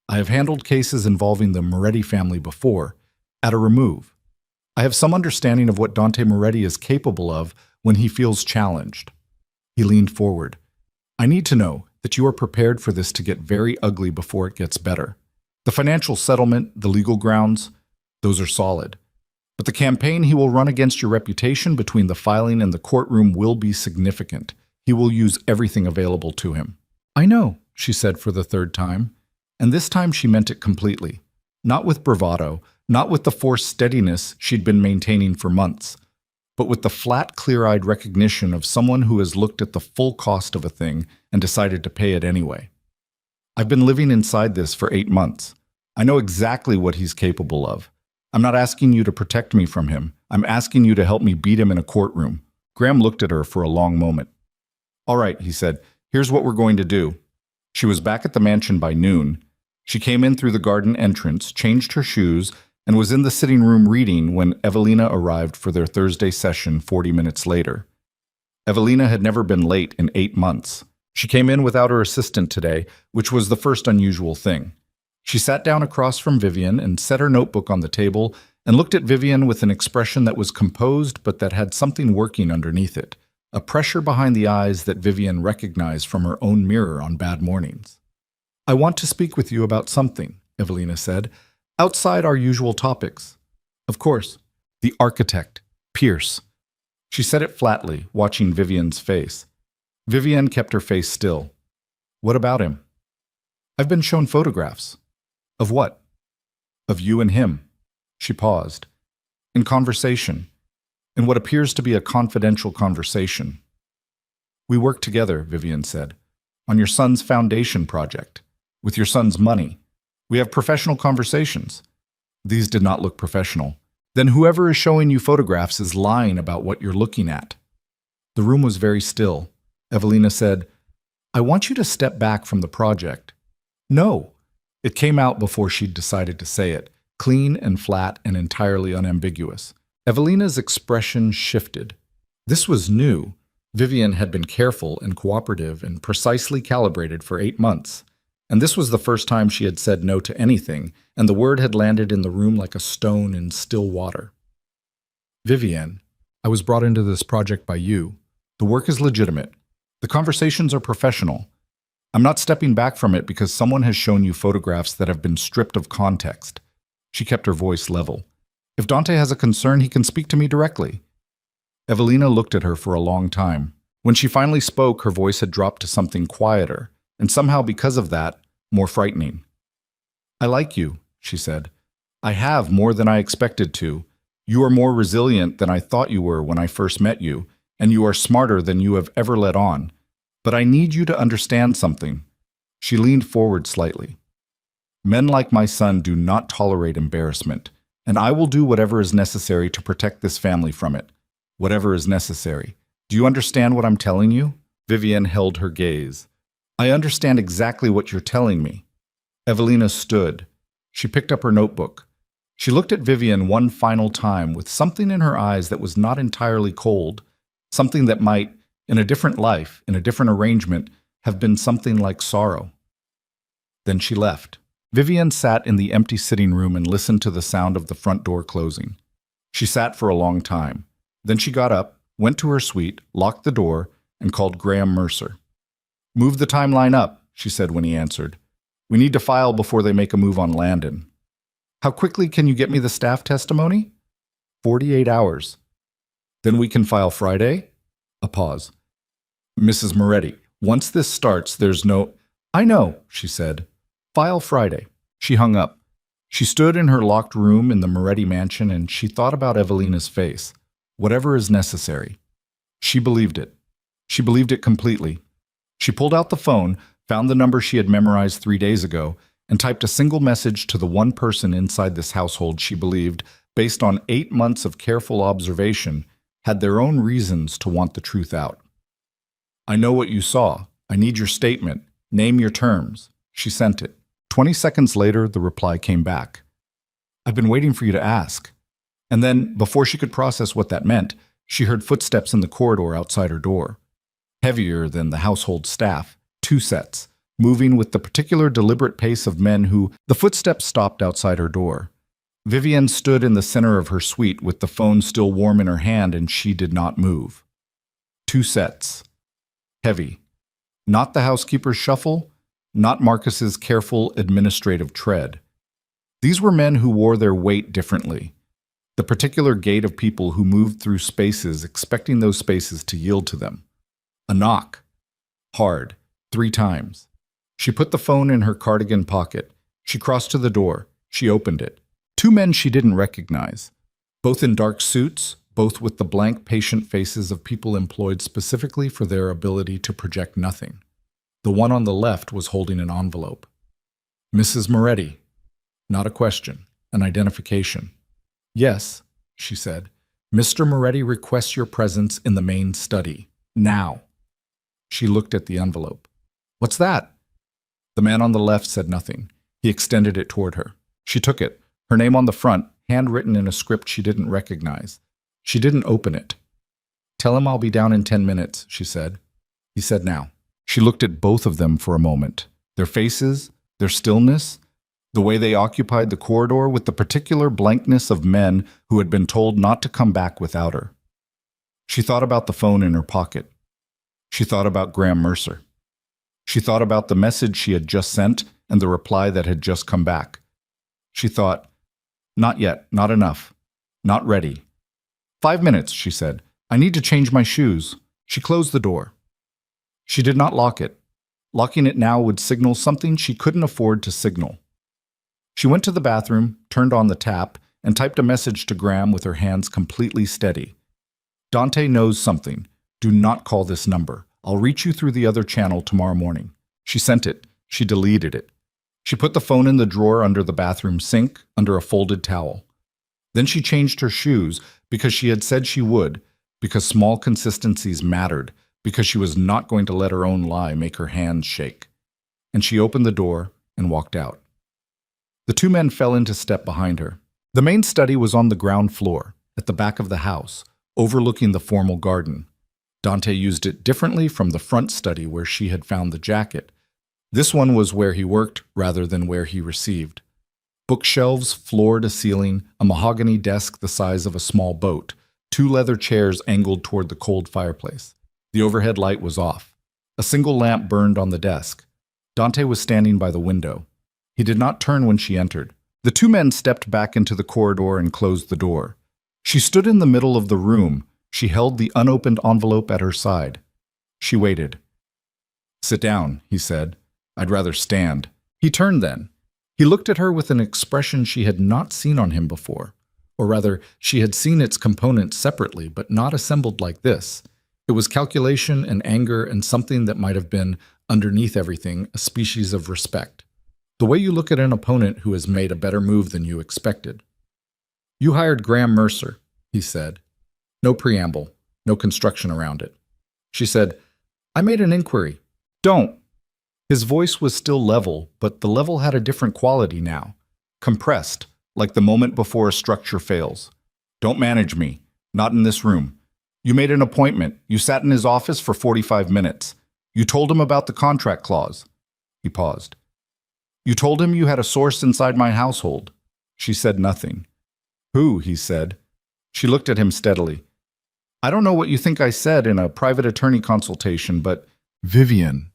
I have handled cases involving the Moretti family before, at a remove. I have some understanding of what Dante Moretti is capable of when he feels challenged. He leaned forward. I need to know that you are prepared for this to get very ugly before it gets better. The financial settlement, the legal grounds, those are solid. But the campaign he will run against your reputation between the filing and the courtroom will be significant. He will use everything available to him. I know, she said for the third time. And this time she meant it completely. Not with bravado, not with the forced steadiness she'd been maintaining for months, but with the flat, clear-eyed recognition of someone who has looked at the full cost of a thing and decided to pay it anyway. I've been living inside this for 8 months. I know exactly what he's capable of. I'm not asking you to protect me from him. I'm asking you to help me beat him in a courtroom. Graham looked at her for a long moment. All right, he said, here's what we're going to do. She was back at the mansion by noon. She came in through the garden entrance, changed her shoes, and was in the sitting room reading when Evelina arrived for their Thursday session 40 minutes later. Evelina had never been late in 8 months. She came in without her assistant today, which was the first unusual thing. She sat down across from Vivian and set her notebook on the table and looked at Vivian with an expression that was composed but that had something working underneath it, a pressure behind the eyes that Vivian recognized from her own mirror on bad mornings. I want to speak with you about something, Evelina said, outside our usual topics. Of course, the architect, Pierce. She said it flatly, watching Vivian's face. Vivian kept her face still. What about him? I've been shown photographs. Of what? Of you and him. She paused. In conversation. In what appears to be a confidential conversation. We work together, Vivian said, on your son's foundation project, with your son's money. We have professional conversations. These did not look professional. Then whoever is showing you photographs is lying about what you're looking at. The room was very still. Evelina said, I want you to step back from the project. No. It came out before she'd decided to say it, clean and flat and entirely unambiguous. Evelina's expression shifted. This was new. Vivian had been careful and cooperative and precisely calibrated for 8 months. And this was the first time she had said no to anything, and the word had landed in the room like a stone in still water. Vivian, I was brought into this project by you. The work is legitimate. The conversations are professional. I'm not stepping back from it because someone has shown you photographs that have been stripped of context. She kept her voice level. If Dante has a concern, he can speak to me directly. Evelina looked at her for a long time. When she finally spoke, her voice had dropped to something quieter, and somehow because of that, more frightening. I like you, she said. I have more than I expected to. You are more resilient than I thought you were when I first met you, and you are smarter than you have ever let on. But I need you to understand something. She leaned forward slightly. Men like my son do not tolerate embarrassment, and I will do whatever is necessary to protect this family from it. Whatever is necessary. Do you understand what I'm telling you? Vivian held her gaze. I understand exactly what you're telling me. Evelina stood. She picked up her notebook. She looked at Vivian one final time with something in her eyes that was not entirely cold, something that might, in a different life, in a different arrangement, have been something like sorrow. Then she left. Vivian sat in the empty sitting room and listened to the sound of the front door closing. She sat for a long time. Then she got up, went to her suite, locked the door, and called Graham Mercer. Move the timeline up, she said when he answered. We need to file before they make a move on Landon. How quickly can you get me the staff testimony? 48 hours. Then we can file Friday? A pause. Mrs. Moretti, once this starts, there's no... I know, she said. File Friday. She hung up. She stood in her locked room in the Moretti mansion and she thought about Evelina's face. Whatever is necessary. She believed it. She believed it completely. She pulled out the phone, found the number she had memorized 3 days ago, and typed a single message to the one person inside this household she believed, based on 8 months of careful observation, had their own reasons to want the truth out. I know what you saw. I need your statement. Name your terms. She sent it. 20 seconds later, the reply came back. I've been waiting for you to ask. And then, before she could process what that meant, she heard footsteps in the corridor outside her door. Heavier than the household staff, 2 sets, moving with the particular deliberate pace of men who... The footsteps stopped outside her door. Vivienne stood in the center of her suite with the phone still warm in her hand and she did not move. 2 sets. Heavy. Not the housekeeper's shuffle, not Marcus's careful administrative tread. These were men who wore their weight differently. The particular gait of people who moved through spaces expecting those spaces to yield to them. A knock. Hard. 3 times. She put the phone in her cardigan pocket. She crossed to the door. She opened it. 2 men she didn't recognize. Both in dark suits, both with the blank, patient faces of people employed specifically for their ability to project nothing. The one on the left was holding an envelope. Mrs. Moretti. Not a question, an identification. Yes, she said. Mr. Moretti requests your presence in the main study. Now. She looked at the envelope. What's that? The man on the left said nothing. He extended it toward her. She took it, her name on the front, handwritten in a script she didn't recognize. She didn't open it. Tell him I'll be down in 10 minutes, she said. He said now. She looked at both of them for a moment. Their faces, their stillness, the way they occupied the corridor with the particular blankness of men who had been told not to come back without her. She thought about the phone in her pocket. She thought about Graham Mercer. She thought about the message she had just sent and the reply that had just come back. She thought, not yet, not enough, not ready. 5 minutes, she said. I need to change my shoes. She closed the door. She did not lock it. Locking it now would signal something she couldn't afford to signal. She went to the bathroom, turned on the tap, and typed a message to Graham with her hands completely steady. Dante knows something. Do not call this number. I'll reach you through the other channel tomorrow morning. She sent it. She deleted it. She put the phone in the drawer under the bathroom sink, under a folded towel. Then she changed her shoes because she had said she would, because small consistencies mattered, because she was not going to let her own lie make her hands shake. And she opened the door and walked out. The 2 men fell into step behind her. The main study was on the ground floor, at the back of the house, overlooking the formal garden. Dante used it differently from the front study where she had found the jacket. This one was where he worked rather than where he received. Bookshelves, floor to ceiling, a mahogany desk the size of a small boat, 2 leather chairs angled toward the cold fireplace. The overhead light was off. A single lamp burned on the desk. Dante was standing by the window. He did not turn when she entered. The 2 men stepped back into the corridor and closed the door. She stood in the middle of the room. She held the unopened envelope at her side. She waited. Sit down, he said. I'd rather stand. He turned then. He looked at her with an expression she had not seen on him before. Or rather, she had seen its components separately, but not assembled like this. It was calculation and anger and something that might have been, underneath everything, a species of respect. The way you look at an opponent who has made a better move than you expected. You hired Graham Mercer, he said. No preamble, no construction around it. She said, I made an inquiry. Don't. His voice was still level, but the level had a different quality now. Compressed, like the moment before a structure fails. Don't manage me. Not in this room. You made an appointment. You sat in his office for 45 minutes. You told him about the contract clause. He paused. You told him you had a source inside my household. She said nothing. Who? He said. She looked at him steadily. I don't know what you think I said in a private attorney consultation, but Vivienne.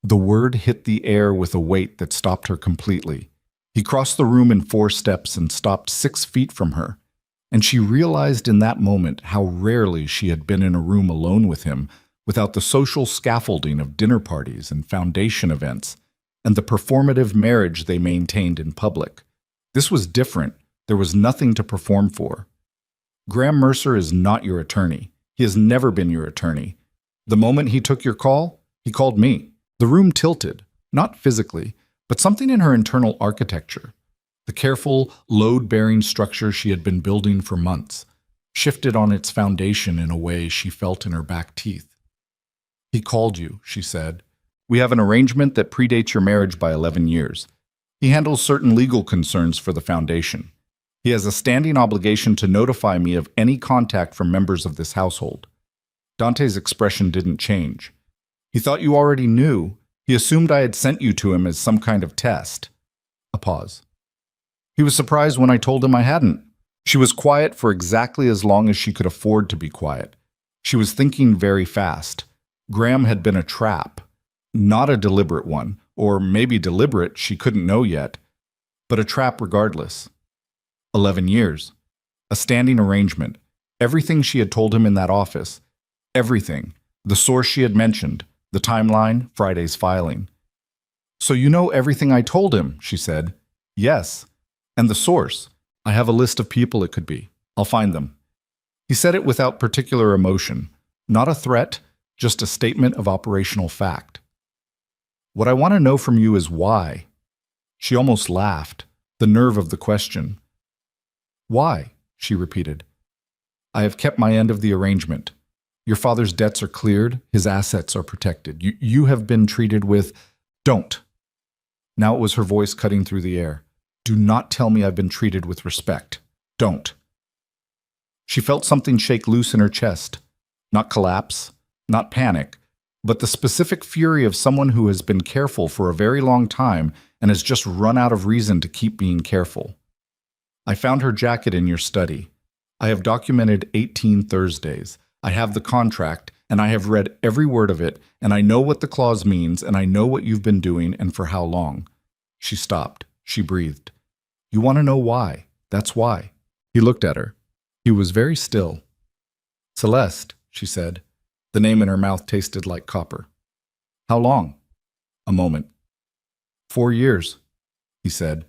The word hit the air with a weight that stopped her completely. He crossed the room in 4 steps and stopped 6 feet from her, and she realized in that moment how rarely she had been in a room alone with him without the social scaffolding of dinner parties and foundation events, and the performative marriage they maintained in public. This was different. There was nothing to perform for. Graham Mercer is not your attorney. He has never been your attorney. The moment he took your call, he called me. The room tilted, not physically, but something in her internal architecture. The careful, load-bearing structure she had been building for months shifted on its foundation in a way she felt in her back teeth. He called you, she said. We have an arrangement that predates your marriage by 11 years. He handles certain legal concerns for the foundation. He has a standing obligation to notify me of any contact from members of this household. Dante's expression didn't change. He thought you already knew. He assumed I had sent you to him as some kind of test. A pause. He was surprised when I told him I hadn't. She was quiet for exactly as long as she could afford to be quiet. She was thinking very fast. Graham had been a trap. Not a deliberate one, or maybe deliberate, she couldn't know yet, but a trap regardless. 11 years. A standing arrangement. Everything she had told him in that office. Everything. The source she had mentioned. The timeline, Friday's filing. So you know everything I told him, she said. Yes. And the source. I have a list of people it could be. I'll find them. He said it without particular emotion. Not a threat, just a statement of operational fact. What I want to know from you is why. She almost laughed, the nerve of the question. Why? She repeated. I have kept my end of the arrangement. Your father's debts are cleared, his assets are protected. You have been treated with... Don't. Now it was her voice cutting through the air. Do not tell me I've been treated with respect. Don't. She felt something shake loose in her chest. Not collapse, not panic, but the specific fury of someone who has been careful for a very long time and has just run out of reason to keep being careful. I found her jacket in your study. I have documented 18 Thursdays. I have the contract, and I have read every word of it, and I know what the clause means, and I know what you've been doing and for how long. She stopped. She breathed. You want to know why? That's why. He looked at her. He was very still. Celeste, she said. The name in her mouth tasted like copper. How long? A moment. 4 years, he said.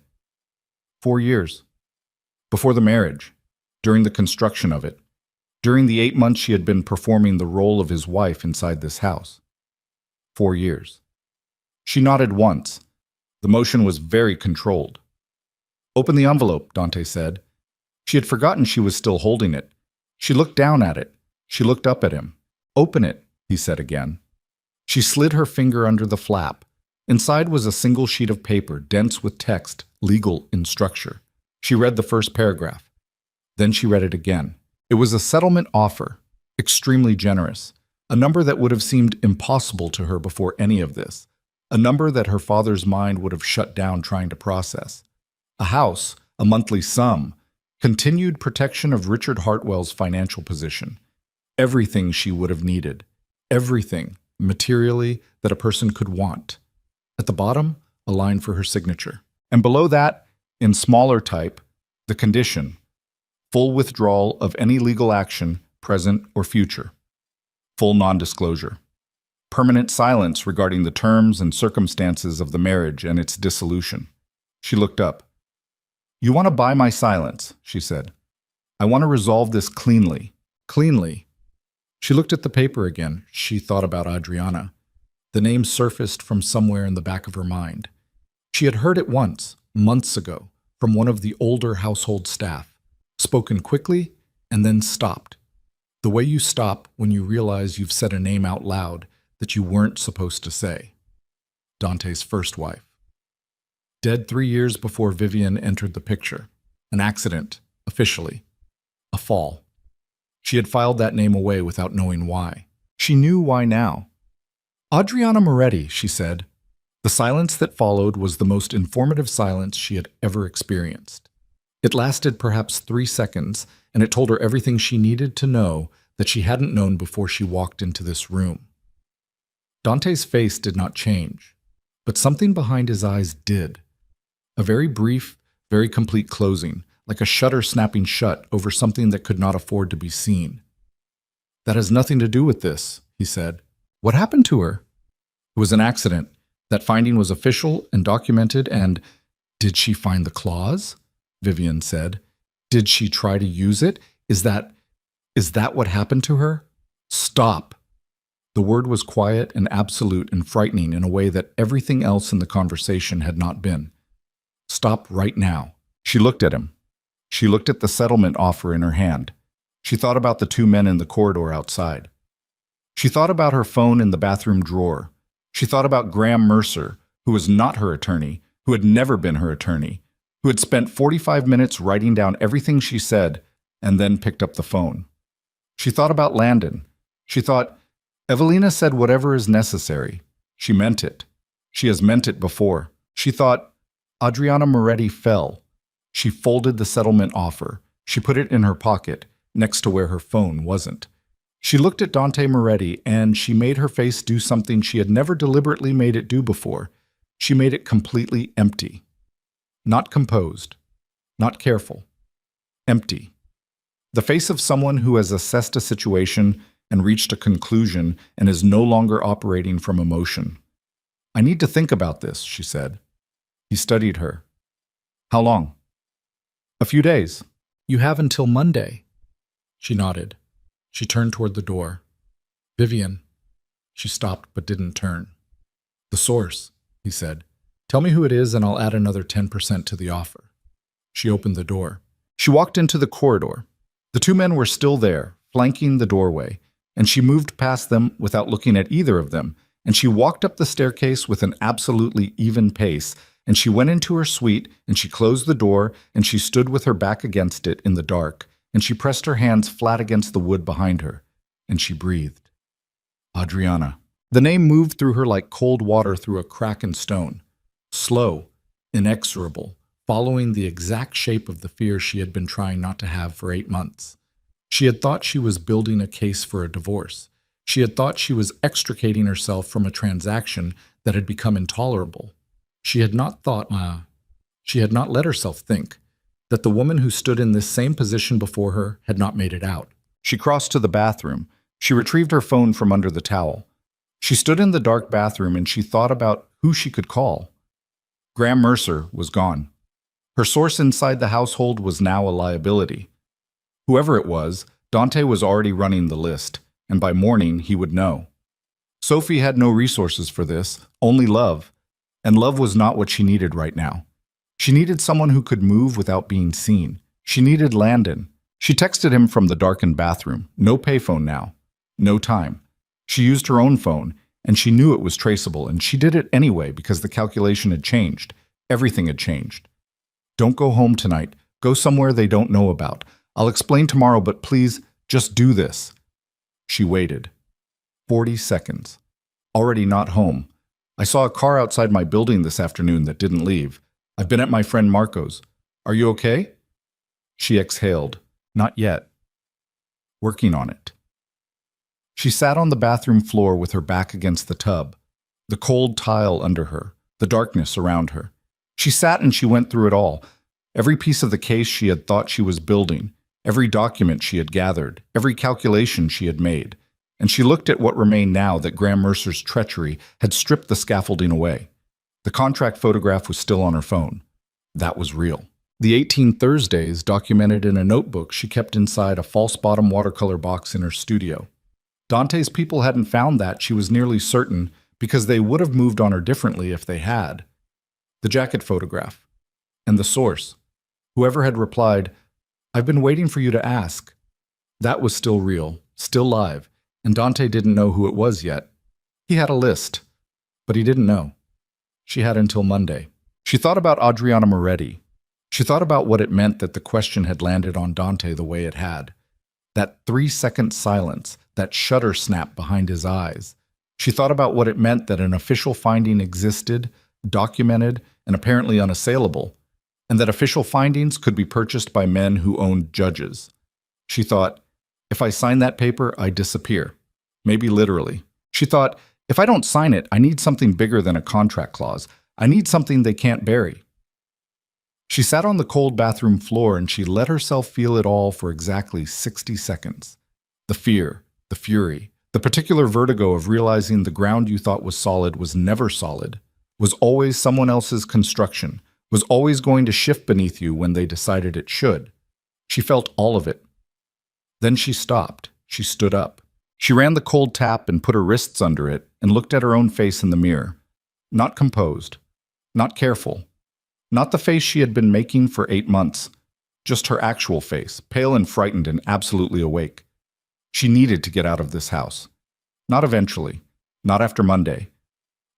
4 years. Before the marriage, during the construction of it, during the 8 months she had been performing the role of his wife inside this house. 4 years. She nodded once. The motion was very controlled. Open the envelope, Dante said. She had forgotten she was still holding it. She looked down at it. She looked up at him. Open it, he said again. She slid her finger under the flap. Inside was a single sheet of paper, dense with text, legal in structure. She read the first paragraph. Then she read it again. It was a settlement offer, extremely generous, a number that would have seemed impossible to her before any of this, a number that her father's mind would have shut down trying to process. A house, a monthly sum, continued protection of Richard Hartwell's financial position. Everything she would have needed. Everything, materially, that a person could want. At the bottom, a line for her signature. And below that, in smaller type, the condition. Full withdrawal of any legal action, present or future. Full non-disclosure. Permanent silence regarding the terms and circumstances of the marriage and its dissolution. She looked up. You want to buy my silence, she said. I want to resolve this cleanly. Cleanly. She looked at the paper again. She thought about Adriana. The name surfaced from somewhere in the back of her mind. She had heard it once, months ago, from one of the older household staff. Spoken quickly and then stopped. The way you stop when you realize you've said a name out loud that you weren't supposed to say. Dante's first wife. Dead 3 years before Vivian entered the picture. An accident, officially. A fall. She had filed that name away without knowing why. She knew why now. Adriana Moretti, she said. The silence that followed was the most informative silence she had ever experienced. It lasted perhaps 3 seconds, and it told her everything she needed to know that she hadn't known before she walked into this room. Dante's face did not change, but something behind his eyes did. A very brief, very complete closing, like a shutter snapping shut over something that could not afford to be seen. "That has nothing to do with this," he said. "What happened to her?" "It was an accident. That finding was official and documented and—" "Did she find the claws?" Vivian said. "Did she try to use it? Is that what happened to her?" "Stop." The word was quiet and absolute and frightening in a way that everything else in the conversation had not been. "Stop right now." She looked at him. She looked at the settlement offer in her hand. She thought about the two men in the corridor outside. She thought about her phone in the bathroom drawer. She thought about Graham Mercer, who was not her attorney, who had never been her attorney, who had spent 45 minutes writing down everything she said and then picked up the phone. She thought about Landon. She thought, Evelina said whatever is necessary. She meant it. She has meant it before. She thought, Adriana Moretti fell. She folded the settlement offer. She put it in her pocket, next to where her phone wasn't. She looked at Dante Moretti, and she made her face do something she had never deliberately made it do before. She made it completely empty. Not composed. Not careful. Empty. The face of someone who has assessed a situation and reached a conclusion and is no longer operating from emotion. "I need to think about this," she said. He studied her. "How long?" "A few days." "You have until Monday." She nodded. She turned toward the door. "Vivian." She stopped but didn't turn. "The source," he said. "Tell me who it is and I'll add another 10% to the offer." She opened the door. She walked into the corridor. The two men were still there, flanking the doorway, and she moved past them without looking at either of them, and she walked up the staircase with an absolutely even pace, and she went into her suite, and she closed the door, and she stood with her back against it in the dark, and she pressed her hands flat against the wood behind her, and she breathed. Adriana. The name moved through her like cold water through a crack in stone. Slow, inexorable, following the exact shape of the fear she had been trying not to have for 8 months. She had thought she was building a case for a divorce. She had thought she was extricating herself from a transaction that had become intolerable. She had not let herself think that the woman who stood in this same position before her had not made it out. She crossed to the bathroom. She retrieved her phone from under the towel. She stood in the dark bathroom and she thought about who she could call. Graham Mercer was gone. Her source inside the household was now a liability. Whoever it was, Dante was already running the list, and by morning he would know. Sophie had no resources for this, only love, and love was not what she needed right now. She needed someone who could move without being seen. She needed Landon. She texted him from the darkened bathroom. No payphone now. No time. She used her own phone, and she knew it was traceable, and she did it anyway because the calculation had changed. Everything had changed. "Don't go home tonight. Go somewhere they don't know about. I'll explain tomorrow, but please, just do this." She waited. 40 seconds. Already not home. "I saw a car outside my building this afternoon that didn't leave. I've been at my friend Marco's. Are you okay?" She exhaled. "Not yet. Working on it." She sat on the bathroom floor with her back against the tub, the cold tile under her, the darkness around her. She sat and she went through it all. Every piece of the case she had thought she was building, every document she had gathered, every calculation she had made. And she looked at what remained now that Graham Mercer's treachery had stripped the scaffolding away. The contract photograph was still on her phone. That was real. The 18 Thursdays documented in a notebook she kept inside a false-bottom watercolor box in her studio. Dante's people hadn't found that, she was nearly certain, because they would have moved on her differently if they had. The jacket photograph. And the source. Whoever had replied, "I've been waiting for you to ask." That was still real, still live, and Dante didn't know who it was yet. He had a list, but he didn't know. She had until Monday. She thought about Adriana Moretti. She thought about what it meant that the question had landed on Dante the way it had. That 3-second silence, that shutter snap behind his eyes. She thought about what it meant that an official finding existed, documented, and apparently unassailable, and that official findings could be purchased by men who owned judges. She thought, if I sign that paper, I disappear. Maybe literally. She thought, If I don't sign it, I need something bigger than a contract clause. I need something they can't bury. She sat on the cold bathroom floor and she let herself feel it all for exactly 60 seconds. The fear, the fury, the particular vertigo of realizing the ground you thought was solid was never solid, was always someone else's construction, was always going to shift beneath you when they decided it should. She felt all of it. Then she stopped. She stood up. She ran the cold tap and put her wrists under it and looked at her own face in the mirror. Not composed. Not careful. Not the face she had been making for 8 months. Just her actual face, pale and frightened and absolutely awake. She needed to get out of this house. Not eventually. Not after Monday.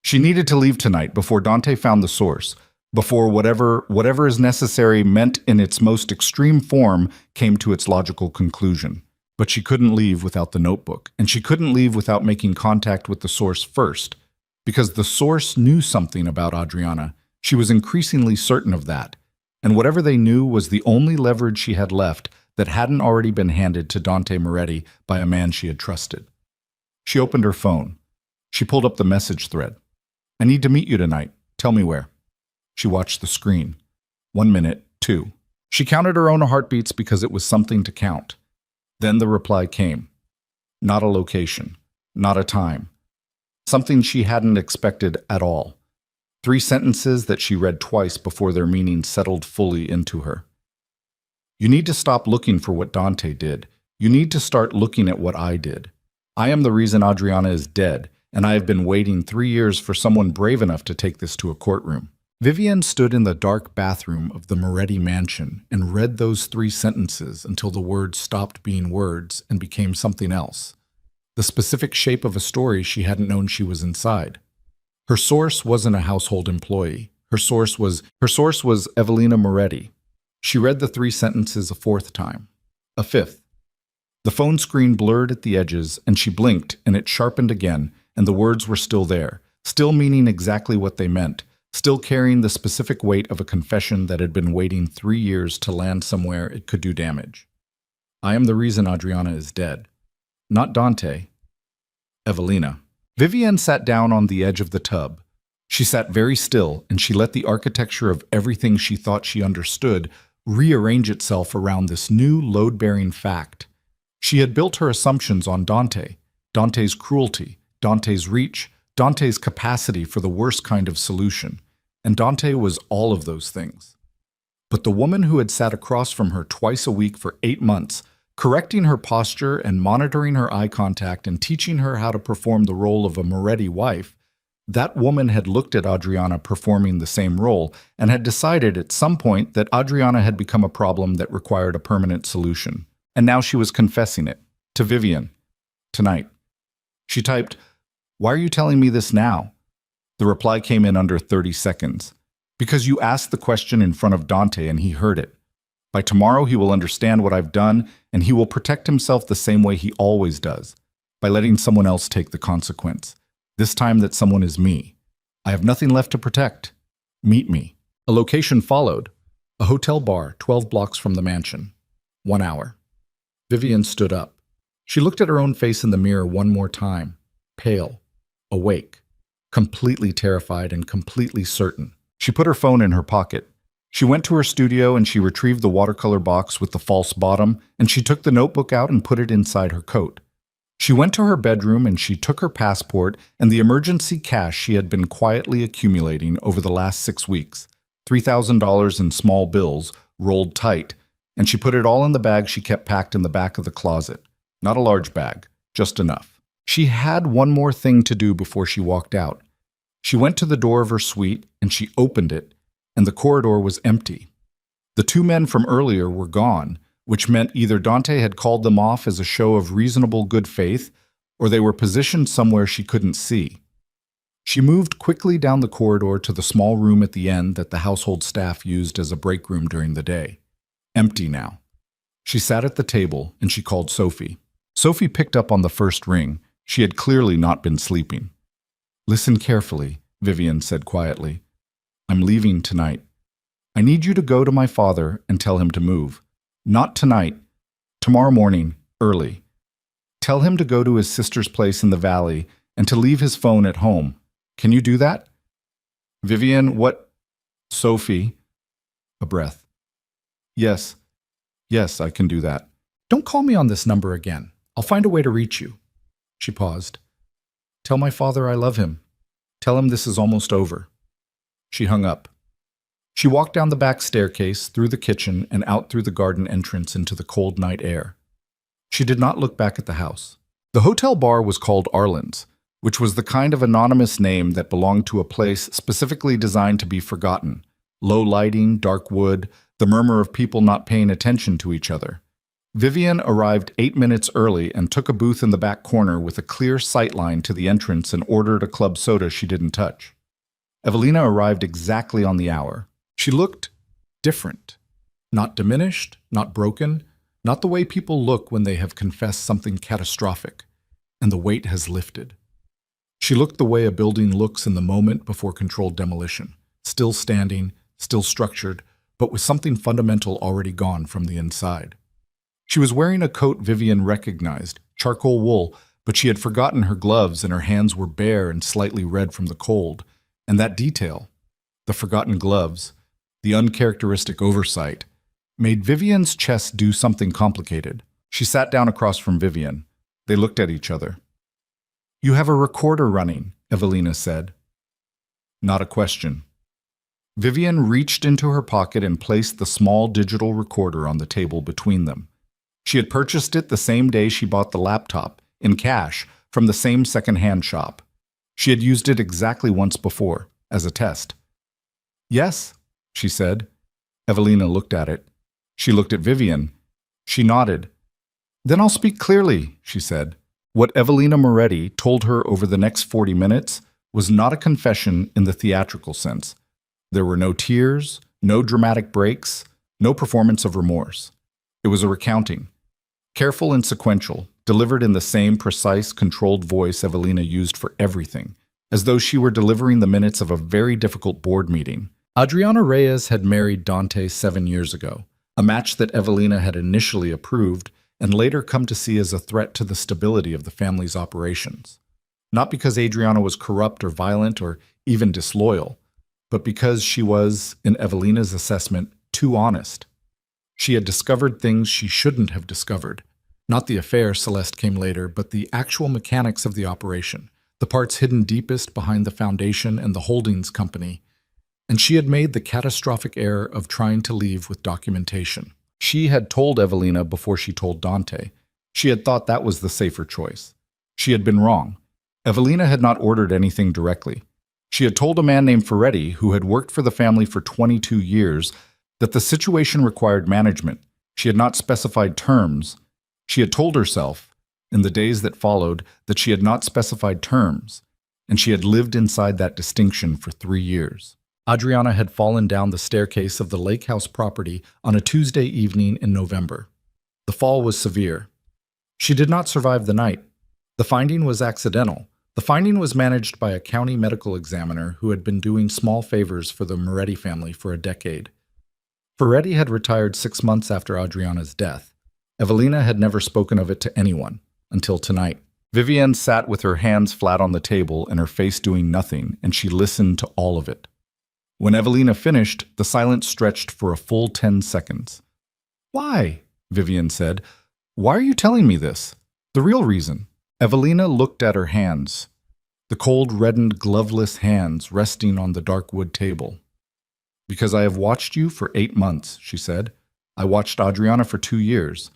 She needed to leave tonight before Dante found the source, before whatever is necessary meant in its most extreme form came to its logical conclusion. But she couldn't leave without the notebook, and she couldn't leave without making contact with the source first, because the source knew something about Adriana. She was increasingly certain of that, and whatever they knew was the only leverage she had left that hadn't already been handed to Dante Moretti by a man she had trusted. She opened her phone. She pulled up the message thread. I need to meet you tonight. Tell me where. She watched the screen. 1 minute, 2. She counted her own heartbeats because it was something to count. Then the reply came. Not a location. Not a time. Something she hadn't expected at all. 3 sentences that she read twice before their meaning settled fully into her. You need to stop looking for what Dante did. You need to start looking at what I did. I am the reason Adriana is dead, and I have been waiting 3 years for someone brave enough to take this to a courtroom. Vivian stood in the dark bathroom of the Moretti mansion and read those 3 sentences until the words stopped being words and became something else. The specific shape of a story she hadn't known she was inside. Her source wasn't a household employee. Her source was Evelina Moretti. She read the 3 sentences a 4th time. A 5th. The phone screen blurred at the edges, and she blinked, and it sharpened again, and the words were still there, still meaning exactly what they meant, still carrying the specific weight of a confession that had been waiting 3 years to land somewhere it could do damage. I am the reason Adriana is dead. Not Dante. Evelina. Vivian sat down on the edge of the tub. She sat very still, and she let the architecture of everything she thought she understood rearrange itself around this new load-bearing fact. She had built her assumptions on Dante, Dante's cruelty, Dante's reach, Dante's capacity for the worst kind of solution, and Dante was all of those things. But the woman who had sat across from her twice a week for 8 months, correcting her posture and monitoring her eye contact and teaching her how to perform the role of a Moretti wife, that woman had looked at Adriana performing the same role and had decided at some point that Adriana had become a problem that required a permanent solution. And now she was confessing it to Vivian. Tonight. She typed, "Why are you telling me this now?" The reply came in under 30 seconds. "Because you asked the question in front of Dante and he heard it. By tomorrow he will understand what I've done and he will protect himself the same way he always does, by letting someone else take the consequence. This time that someone is me. I have nothing left to protect. Meet me." A location followed. A hotel bar 12 blocks from the mansion. 1 hour. Vivian stood up. She looked at her own face in the mirror one more time. Pale. Awake. Completely terrified and completely certain. She put her phone in her pocket. She went to her studio and she retrieved the watercolor box with the false bottom, and she took the notebook out and put it inside her coat. She went to her bedroom and she took her passport and the emergency cash she had been quietly accumulating over the last 6 weeks, $3,000 in small bills, rolled tight, and she put it all in the bag she kept packed in the back of the closet. Not a large bag, just enough. She had one more thing to do before she walked out. She went to the door of her suite and she opened it, and the corridor was empty. The 2 men from earlier were gone, which meant either Dante had called them off as a show of reasonable good faith, or they were positioned somewhere she couldn't see. She moved quickly down the corridor to the small room at the end that the household staff used as a break room during the day. Empty now. She sat at the table and she called Sophie. Sophie picked up on the first ring. She had clearly not been sleeping. "Listen carefully," Vivian said quietly. "I'm leaving tonight. I need you to go to my father and tell him to move. Not tonight. Tomorrow morning, early. Tell him to go to his sister's place in the valley and to leave his phone at home. Can you do that? Vivian, what? Sophie. A breath. Yes. Yes, I can do that. Don't call me on this number again. I'll find a way to reach you. She paused. Tell my father I love him. Tell him this is almost over. She hung up. She walked down the back staircase, through the kitchen, and out through the garden entrance into the cold night air. She did not look back at the house. The hotel bar was called Arlen's, which was the kind of anonymous name that belonged to a place specifically designed to be forgotten. Low lighting, dark wood, the murmur of people not paying attention to each other. Vivian arrived 8 minutes early and took a booth in the back corner with a clear sight line to the entrance and ordered a club soda she didn't touch. Evelina arrived exactly on the hour. She looked different. Not diminished, not broken, not the way people look when they have confessed something catastrophic, and the weight has lifted. She looked the way a building looks in the moment before controlled demolition, still standing, still structured, but with something fundamental already gone from the inside. She was wearing a coat Vivian recognized, charcoal wool, but she had forgotten her gloves and her hands were bare and slightly red from the cold. And that detail, the forgotten gloves, the uncharacteristic oversight, made Vivian's chest do something complicated. She sat down across from Vivian. They looked at each other. You have a recorder running, Evelina said. Not a question. Vivian reached into her pocket and placed the small digital recorder on the table between them. She had purchased it the same day she bought the laptop, in cash, from the same second-hand shop. She had used it exactly once before, as a test. Yes, she said. Evelina looked at it. She looked at Vivian. She nodded. Then I'll speak clearly, she said. What Evelina Moretti told her over the next 40 minutes was not a confession in the theatrical sense. There were no tears, no dramatic breaks, no performance of remorse. It was a recounting. Careful and sequential, delivered in the same precise, controlled voice Evelina used for everything, as though she were delivering the minutes of a very difficult board meeting. Adriana Reyes had married Dante 7 years ago, a match that Evelina had initially approved and later come to see as a threat to the stability of the family's operations. Not because Adriana was corrupt or violent or even disloyal, but because she was, in Evelina's assessment, too honest. She had discovered things she shouldn't have discovered. Not the affair, Celeste came later, but the actual mechanics of the operation, the parts hidden deepest behind the foundation and the holdings company. And she had made the catastrophic error of trying to leave with documentation. She had told Evelina before she told Dante. She had thought that was the safer choice. She had been wrong. Evelina had not ordered anything directly. She had told a man named Ferretti, who had worked for the family for 22 years, that the situation required management. She had not specified terms. She had told herself, in the days that followed, that she had not specified terms, and she had lived inside that distinction for 3 years. Adriana had fallen down the staircase of the lake house property on a Tuesday evening in November. The fall was severe. She did not survive the night. The finding was accidental. The finding was managed by a county medical examiner who had been doing small favors for the Moretti family for a decade. Ferretti had retired 6 months after Adriana's death. Evelina had never spoken of it to anyone, until tonight. Vivian sat with her hands flat on the table and her face doing nothing, and she listened to all of it. When Evelina finished, the silence stretched for a full 10 seconds. Why? Vivian said. Why are you telling me this? The real reason. Evelina looked at her hands, the cold, reddened, gloveless hands resting on the dark wood table. Because I have watched you for 8 months, she said. I watched Adriana for 2 years.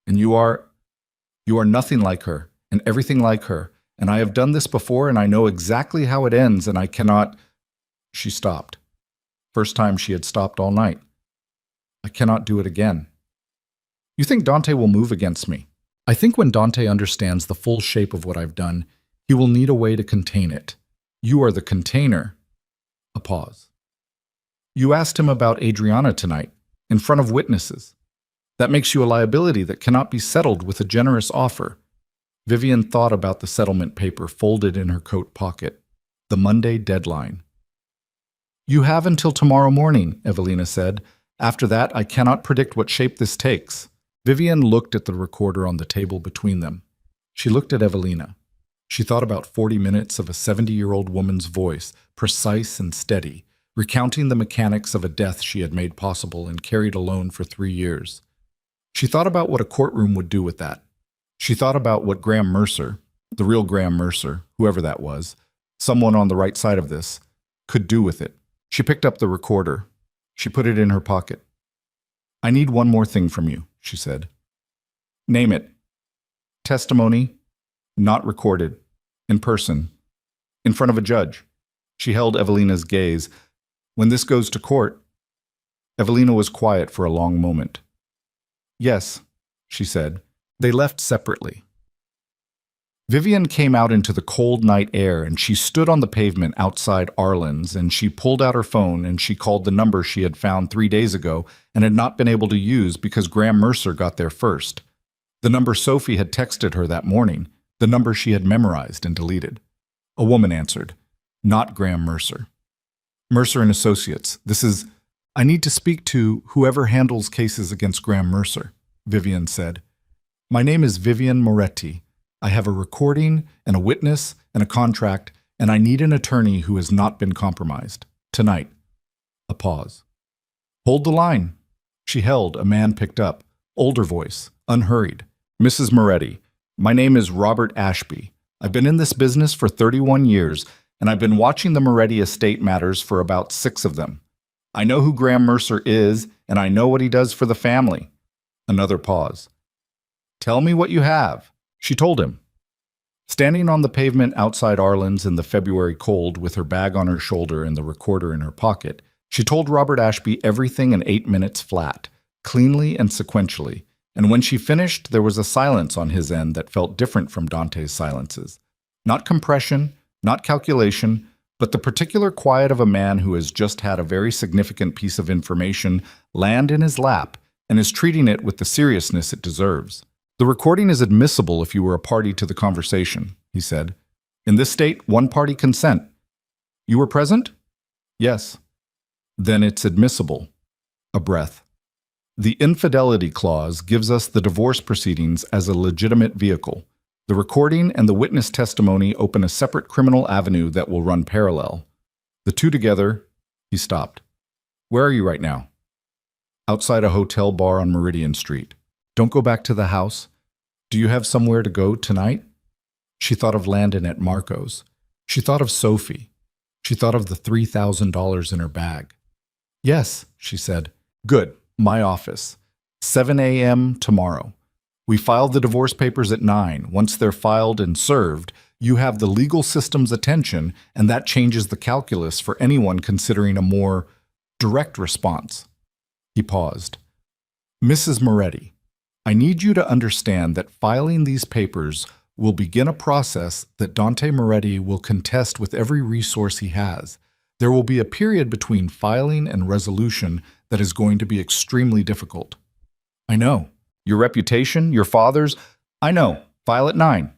And you are nothing like her, and everything like her. And I have done this before, and I know exactly how it ends, and I cannot... She stopped. First time she had stopped all night. I cannot do it again. You think Dante will move against me? I think when Dante understands the full shape of what I've done, he will need a way to contain it. You are the container. A pause. You asked him about Adriana tonight, in front of witnesses. That makes you a liability that cannot be settled with a generous offer. Vivian thought about the settlement paper folded in her coat pocket. The Monday deadline. You have until tomorrow morning, Evelina said. After that, I cannot predict what shape this takes. Vivian looked at the recorder on the table between them. She looked at Evelina. She thought about 40 minutes of a 70-year-old woman's voice, precise and steady, recounting the mechanics of a death she had made possible and carried alone for 3 years. She thought about what a courtroom would do with that. She thought about what Graham Mercer, the real Graham Mercer, whoever that was, someone on the right side of this, could do with it. She picked up the recorder. She put it in her pocket. "I need one more thing from you," she said. "Name it." "Testimony, not recorded, in person, in front of a judge." She held Evelina's gaze. "When this goes to court." Evelina was quiet for a long moment. "Yes," she said. They left separately. Vivian came out into the cold night air and she stood on the pavement outside Arlen's and she pulled out her phone and she called the number she had found 3 days ago and had not been able to use because Graham Mercer got there first. The number Sophie had texted her that morning, the number she had memorized and deleted. A woman answered. "Not Graham Mercer." "Mercer and Associates. This is... I need to speak to whoever handles cases against Graham Mercer," Vivian said. "My name is Vivian Moretti. I have a recording and a witness and a contract, and I need an attorney who has not been compromised. Tonight." A pause. "Hold the line." She held. A man picked up. Older voice, unhurried. "Mrs. Moretti, my name is Robert Ashby. I've been in this business for 31 years, and I've been watching the Moretti estate matters for about 6 of them. I know who Graham Mercer is, and I know what he does for the family." Another pause. "Tell me what you have." She told him. Standing on the pavement outside Arlen's in the February cold with her bag on her shoulder and the recorder in her pocket, she told Robert Ashby everything in 8 minutes flat, cleanly and sequentially, and when she finished there was a silence on his end that felt different from Dante's silences. Not compression, not calculation, but the particular quiet of a man who has just had a very significant piece of information land in his lap and is treating it with the seriousness it deserves. "The recording is admissible if you were a party to the conversation," he said. "In this state, one-party consent. You were present?" "Yes." "Then it's admissible." A breath. "The infidelity clause gives us the divorce proceedings as a legitimate vehicle. The recording and the witness testimony open a separate criminal avenue that will run parallel. The two together..." He stopped. "Where are you right now?" "Outside a hotel bar on Meridian Street." "Don't go back to the house. Do you have somewhere to go tonight?" She thought of Landon at Marco's. She thought of Sophie. She thought of the $3,000 in her bag. "Yes," she said. "Good. My office. 7 a.m. tomorrow. We filed the divorce papers at 9. Once they're filed and served, you have the legal system's attention, and that changes the calculus for anyone considering a more direct response." He paused. "Mrs. Moretti, I need you to understand that filing these papers will begin a process that Dante Moretti will contest with every resource he has. There will be a period between filing and resolution that is going to be extremely difficult." "I know. Your reputation, your father's..." "I know. File at 9.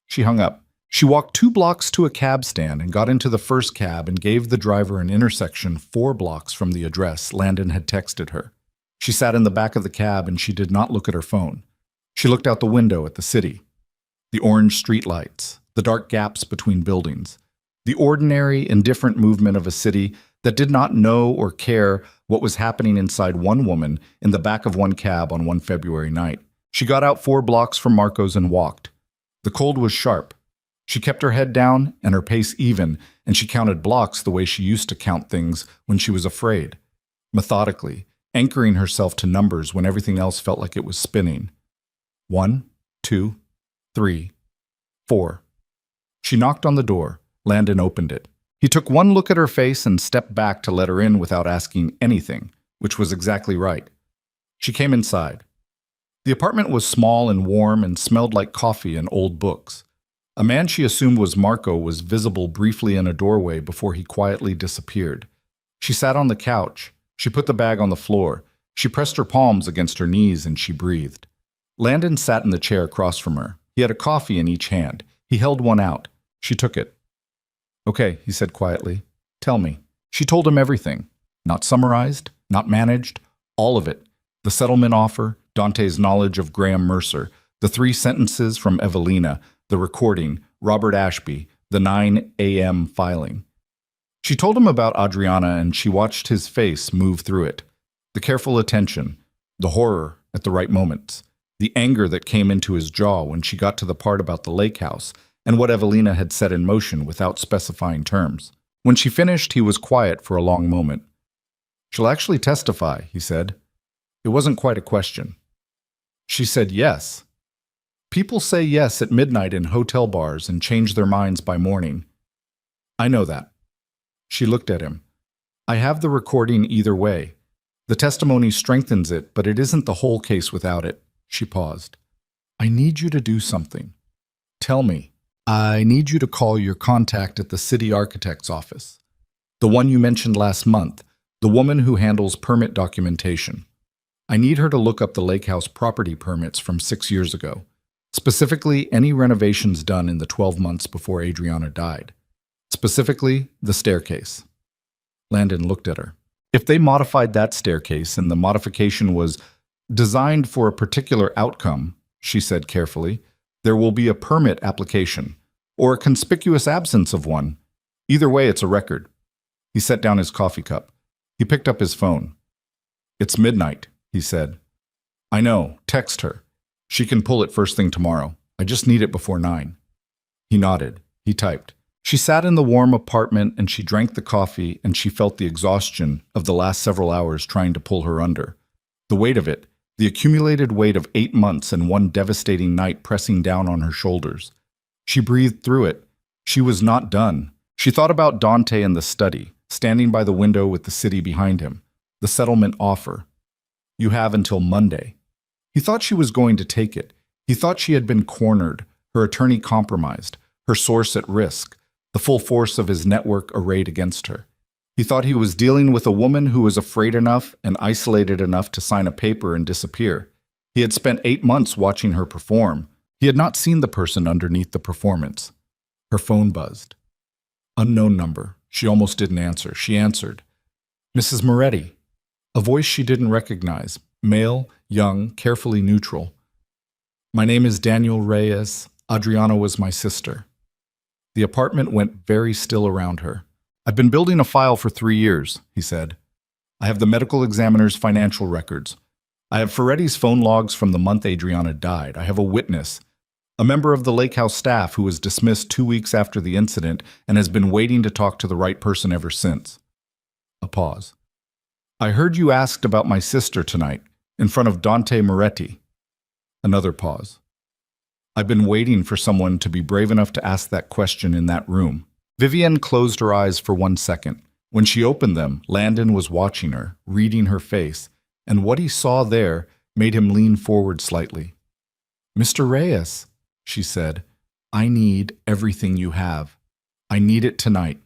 She hung up. She walked 2 blocks to a cab stand and got into the first cab and gave the driver an intersection 4 blocks from the address Landon had texted her. She sat in the back of the cab and she did not look at her phone. She looked out the window at the city. The orange streetlights, the dark gaps between buildings, the ordinary, indifferent movement of a city that did not know or care what was happening inside one woman in the back of one cab on one February night. She got out 4 blocks from Marco's and walked. The cold was sharp. She kept her head down and her pace even, and she counted blocks the way she used to count things when she was afraid, methodically, anchoring herself to numbers when everything else felt like it was spinning. 1, 2, 3, 4. She knocked on the door. Landon opened it. He took one look at her face and stepped back to let her in without asking anything, which was exactly right. She came inside. The apartment was small and warm and smelled like coffee and old books. A man she assumed was Marco was visible briefly in a doorway before he quietly disappeared. She sat on the couch. She put the bag on the floor. She pressed her palms against her knees and she breathed. Landon sat in the chair across from her. He had a coffee in each hand. He held one out. She took it. "Okay," he said quietly. "Tell me." She told him everything. Not summarized, not managed, all of it. The settlement offer, Dante's knowledge of Graham Mercer, the 3 sentences from Evelina, the recording, Robert Ashby, the 9 a.m. filing. She told him about Adriana, and she watched his face move through it. The careful attention, the horror at the right moments, the anger that came into his jaw when she got to the part about the lake house and what Evelina had set in motion without specifying terms. When she finished, he was quiet for a long moment. "She'll actually testify," he said. It wasn't quite a question. She said yes. People say yes at midnight in hotel bars and change their minds by morning. I know that. She looked at him. I have the recording either way. The testimony strengthens it, but it isn't the whole case without it. She paused. I need you to do something. Tell me. I need you to call your contact at the city architect's office. The one you mentioned last month, the woman who handles permit documentation. I need her to look up the lake house property permits from 6 years ago, specifically any renovations done in the 12 months before Adriana died. Specifically, the staircase. Landon looked at her. If they modified that staircase and the modification was designed for a particular outcome, she said carefully, there will be a permit application, or a conspicuous absence of one. Either way, it's a record. He set down his coffee cup. He picked up his phone. It's midnight, he said. I know, text her. She can pull it first thing tomorrow. I just need it before 9. He nodded. He typed. She sat in the warm apartment and she drank the coffee and she felt the exhaustion of the last several hours trying to pull her under. The weight of it, the accumulated weight of 8 months and one devastating night pressing down on her shoulders. She breathed through it. She was not done. She thought about Dante in the study, standing by the window with the city behind him, the settlement offer. You have until Monday. He thought she was going to take it. He thought she had been cornered, her attorney compromised, her source at risk, the full force of his network arrayed against her. He thought he was dealing with a woman who was afraid enough and isolated enough to sign a paper and disappear. He had spent 8 months watching her perform. He had not seen the person underneath the performance. Her phone buzzed. Unknown number. She almost didn't answer. She answered. Mrs. Moretti. A voice she didn't recognize. Male, young, carefully neutral. My name is Daniel Reyes. Adriana was my sister. The apartment went very still around her. I've been building a file for 3 years, he said. I have the medical examiner's financial records. I have Ferretti's phone logs from the month Adriana died. I have a witness, a member of the lake house staff who was dismissed 2 weeks after the incident and has been waiting to talk to the right person ever since. A pause. I heard you asked about my sister tonight, in front of Dante Moretti. Another pause. I've been waiting for someone to be brave enough to ask that question in that room. Vivienne closed her eyes for 1 second. When she opened them, Landon was watching her, reading her face, and what he saw there made him lean forward slightly. Mr. Reyes, she said, I need everything you have. I need it tonight,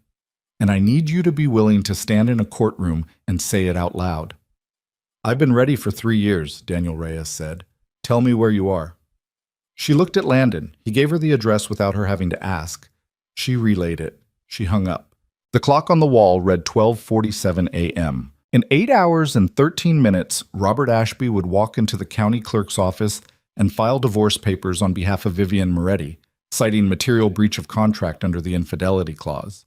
and I need you to be willing to stand in a courtroom and say it out loud. I've been ready for 3 years, Daniel Reyes said. Tell me where you are. She looked at Landon. He gave her the address without her having to ask. She relayed it. She hung up. The clock on the wall read 12:47 a.m. In 8 hours and 13 minutes, Robert Ashby would walk into the county clerk's office and file divorce papers on behalf of Vivienne Moretti, citing material breach of contract under the infidelity clause.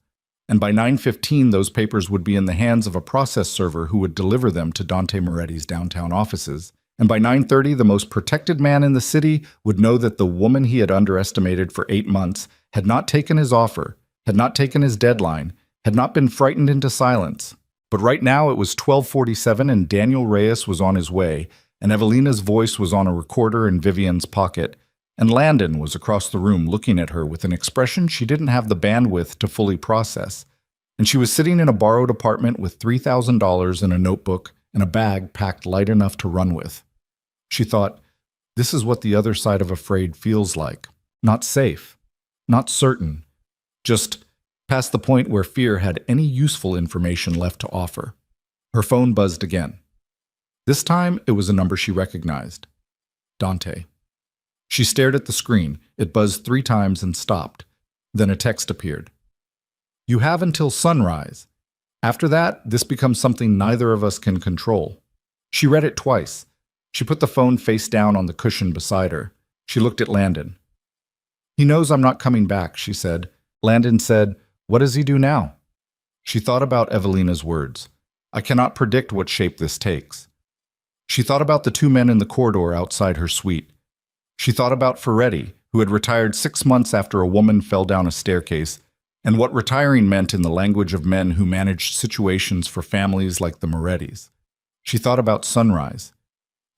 And by 9:15, those papers would be in the hands of a process server who would deliver them to Dante Moretti's downtown offices. And by 9:30, the most protected man in the city would know that the woman he had underestimated for 8 months had not taken his offer, had not taken his deadline, had not been frightened into silence. But right now it was 12:47 and Daniel Reyes was on his way, and Evelina's voice was on a recorder in Vivienne's pocket, and Landon was across the room looking at her with an expression she didn't have the bandwidth to fully process. And she was sitting in a borrowed apartment with $3,000 in a notebook and a bag packed light enough to run with. She thought, this is what the other side of afraid feels like. Not safe. Not certain, just past the point where fear had any useful information left to offer. Her phone buzzed again. This time, it was a number she recognized. Dante. She stared at the screen. It buzzed 3 times and stopped. Then a text appeared. You have until sunrise. After that, this becomes something neither of us can control. She read it twice. She put the phone face down on the cushion beside her. She looked at Landon. He knows I'm not coming back, she said. Landon said, what does he do now? She thought about Evelina's words. I cannot predict what shape this takes. She thought about the two men in the corridor outside her suite. She thought about Ferretti, who had retired 6 months after a woman fell down a staircase, and what retiring meant in the language of men who managed situations for families like the Morettis. She thought about Sunrise.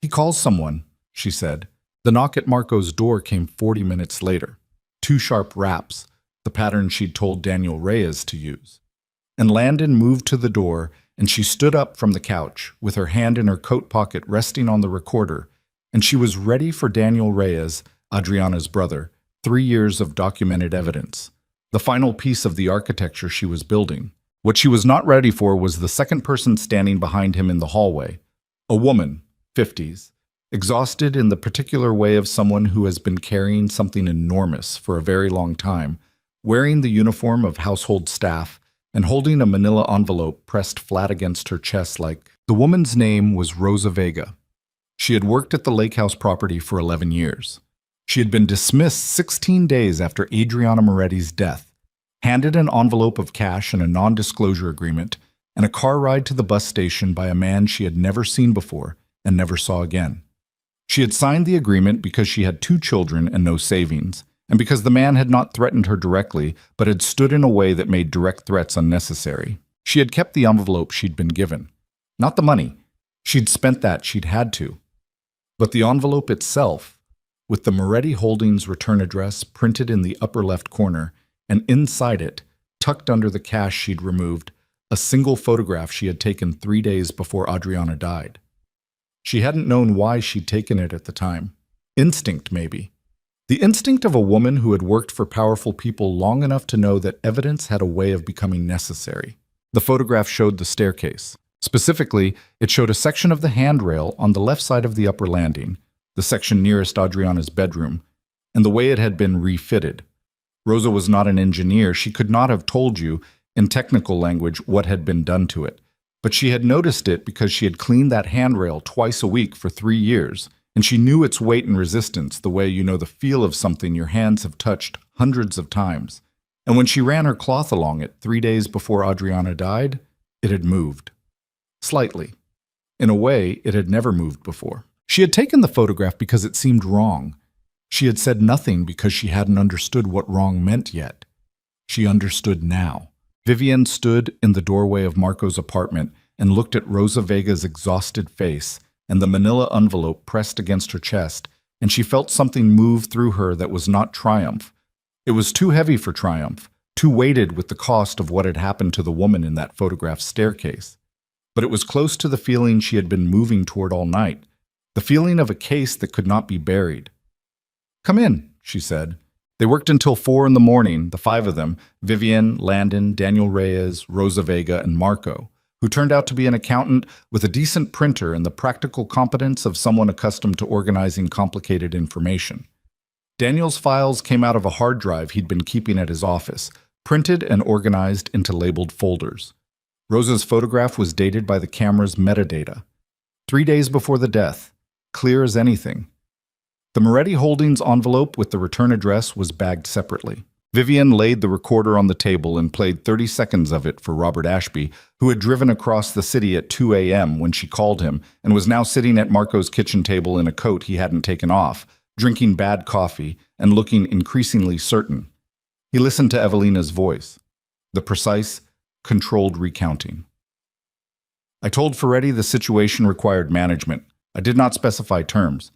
He calls someone, she said. The knock at Marco's door came 40 minutes later. 2 sharp raps, the pattern she'd told Daniel Reyes to use. And Landon moved to the door, and she stood up from the couch, with her hand in her coat pocket resting on the recorder, and she was ready for Daniel Reyes, Adriana's brother, 3 years of documented evidence. The final piece of the architecture she was building. What she was not ready for was the second person standing behind him in the hallway. A woman, 50s, exhausted in the particular way of someone who has been carrying something enormous for a very long time, wearing the uniform of household staff, and holding a manila envelope pressed flat against her chest like... The woman's name was Rosa Vega. She had worked at the Lake House property for 11 years. She had been dismissed 16 days after Adriana Moretti's death, handed an envelope of cash and a non-disclosure agreement, and a car ride to the bus station by a man she had never seen before and never saw again. She had signed the agreement because she had 2 children and no savings, and because the man had not threatened her directly, but had stood in a way that made direct threats unnecessary. She had kept the envelope she'd been given. Not the money. She'd spent that, she'd had to. But the envelope itself, with the Moretti Holdings return address printed in the upper left corner, and inside it, tucked under the cash she'd removed, a single photograph she had taken 3 days before Adriana died. She hadn't known why she'd taken it at the time. Instinct, maybe. The instinct of a woman who had worked for powerful people long enough to know that evidence had a way of becoming necessary. The photograph showed the staircase. Specifically, it showed a section of the handrail on the left side of the upper landing, the section nearest Adriana's bedroom, and the way it had been refitted. Rosa was not an engineer. She could not have told you, in technical language, what had been done to it. But she had noticed it because she had cleaned that handrail twice a week for 3 years, and she knew its weight and resistance the way you know the feel of something your hands have touched hundreds of times. And when she ran her cloth along it 3 days before Adriana died, it had moved. Slightly. In a way, it had never moved before. She had taken the photograph because it seemed wrong. She had said nothing because she hadn't understood what wrong meant yet. She understood now. Vivian stood in the doorway of Marco's apartment and looked at Rosa Vega's exhausted face and the manila envelope pressed against her chest, and she felt something move through her that was not triumph. It was too heavy for triumph, too weighted with the cost of what had happened to the woman in that photographed staircase. But it was close to the feeling she had been moving toward all night, the feeling of a case that could not be buried. "Come in," she said. They worked until 4 in the morning, the 5 of them, Vivian, Landon, Daniel Reyes, Rosa Vega, and Marco, who turned out to be an accountant with a decent printer and the practical competence of someone accustomed to organizing complicated information. Daniel's files came out of a hard drive he'd been keeping at his office, printed and organized into labeled folders. Rosa's photograph was dated by the camera's metadata. 3 days before the death, clear as anything. The Moretti Holdings envelope with the return address was bagged separately. Vivian laid the recorder on the table and played 30 seconds of it for Robert Ashby, who had driven across the city at 2 a.m. when she called him and was now sitting at Marco's kitchen table in a coat he hadn't taken off, drinking bad coffee and looking increasingly certain. He listened to Evelina's voice, the precise, controlled recounting. "I told Ferretti the situation required management. I did not specify terms."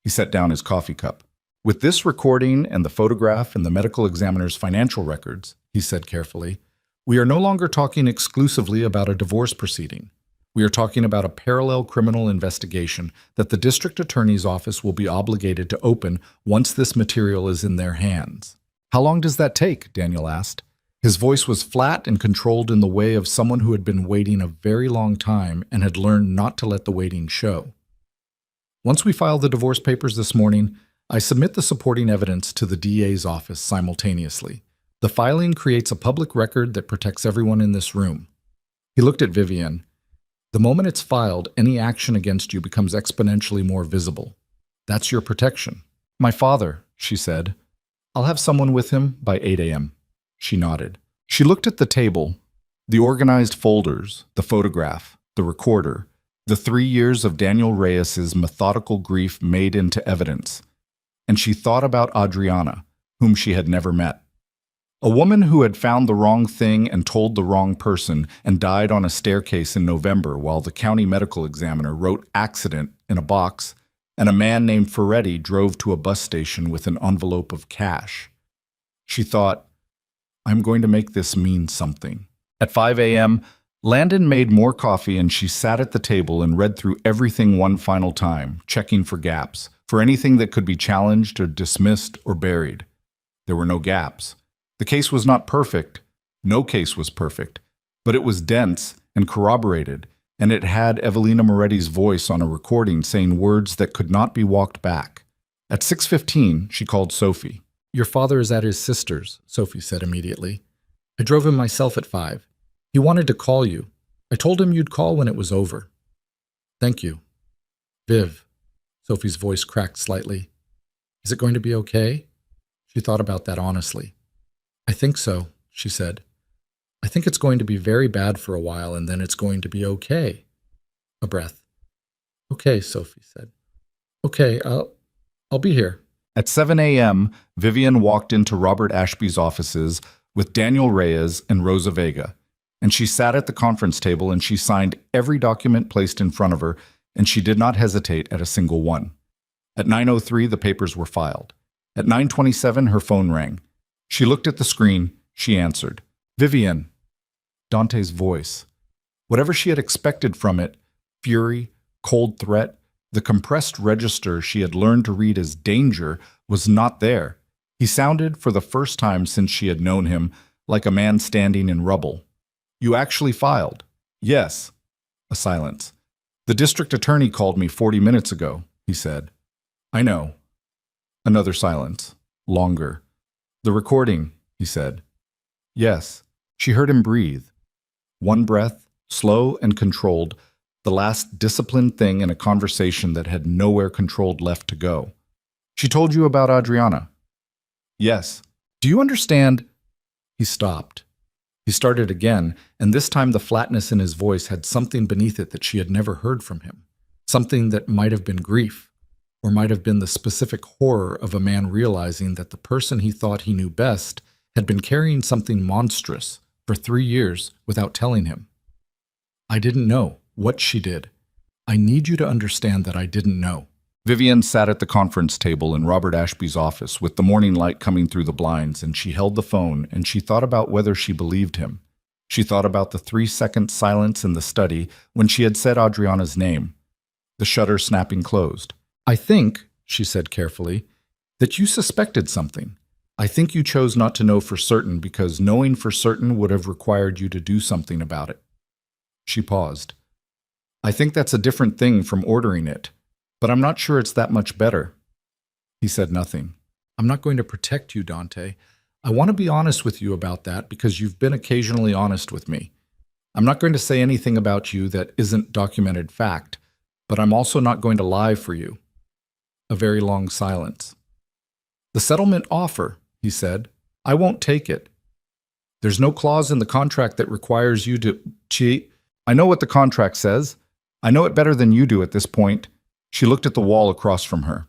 He set down his coffee cup. "With this recording and the photograph and the medical examiner's financial records," he said carefully, "we are no longer talking exclusively about a divorce proceeding. We are talking about a parallel criminal investigation that the district attorney's office will be obligated to open once this material is in their hands." "How long does that take?" Daniel asked. His voice was flat and controlled in the way of someone who had been waiting a very long time and had learned not to let the waiting show. "Once we file the divorce papers this morning, I submit the supporting evidence to the DA's office simultaneously. The filing creates a public record that protects everyone in this room." He looked at Vivian. "The moment it's filed, any action against you becomes exponentially more visible. That's your protection." "My father," she said. I'll have someone with him by 8 a.m. She nodded. She looked at the table, the organized folders, the photograph, the recorder, the 3 years of Daniel Reyes's methodical grief made into evidence. And she thought about Adriana, whom she had never met. A woman who had found the wrong thing and told the wrong person and died on a staircase in November while the county medical examiner wrote accident in a box, and a man named Ferretti drove to a bus station with an envelope of cash. She thought, I'm going to make this mean something. At 5 a.m., Landon made more coffee and she sat at the table and read through everything one final time, checking for gaps, for anything that could be challenged or dismissed or buried. There were no gaps. The case was not perfect. No case was perfect. But it was dense and corroborated, and it had Evelina Moretti's voice on a recording saying words that could not be walked back. At 6:15, she called Sophie. Your father is at his sister's, Sophie said immediately. I drove him myself at 5. He wanted to call you. I told him you'd call when it was over. Thank you. Viv. Sophie's voice cracked slightly. Is it going to be okay? She thought about that honestly. I think so, she said. I think it's going to be very bad for a while and then it's going to be okay. A breath. Okay, Sophie said. Okay, I'll be here. At 7 a.m., Vivian walked into Robert Ashby's offices with Daniel Reyes and Rosa Vega, and she sat at the conference table and she signed every document placed in front of her, and she did not hesitate at a single one. At 9:03, the papers were filed. At 9:27, her phone rang. She looked at the screen. She answered. Vivian. Dante's voice. Whatever she had expected from it, fury, cold threat, the compressed register she had learned to read as danger, was not there. He sounded, for the first time since she had known him, like a man standing in rubble. You actually filed? Yes. A silence. The district attorney called me 40 minutes ago, he said. I know. Another silence. Longer. The recording, he said. Yes. She heard him breathe. One breath, slow and controlled, the last disciplined thing in a conversation that had nowhere controlled left to go. She told you about Adriana? Yes. Do you understand? He stopped. He started again, and this time the flatness in his voice had something beneath it that she had never heard from him. Something that might have been grief, or might have been the specific horror of a man realizing that the person he thought he knew best had been carrying something monstrous for 3 years without telling him. I didn't know what she did. I need you to understand that I didn't know. Vivian sat at the conference table in Robert Ashby's office with the morning light coming through the blinds, and she held the phone and she thought about whether she believed him. She thought about the 3-second silence in the study when she had said Adriana's name, the shutter snapping closed. I think, she said carefully, that you suspected something. I think you chose not to know for certain because knowing for certain would have required you to do something about it. She paused. I think that's a different thing from ordering it, but I'm not sure it's that much better. He said nothing. I'm not going to protect you, Dante. I want to be honest with you about that because you've been occasionally honest with me. I'm not going to say anything about you that isn't documented fact, but I'm also not going to lie for you. A very long silence. The settlement offer, he said. I won't take it. There's no clause in the contract that requires you to cheat. I know what the contract says. I know it better than you do at this point. She looked at the wall across from her.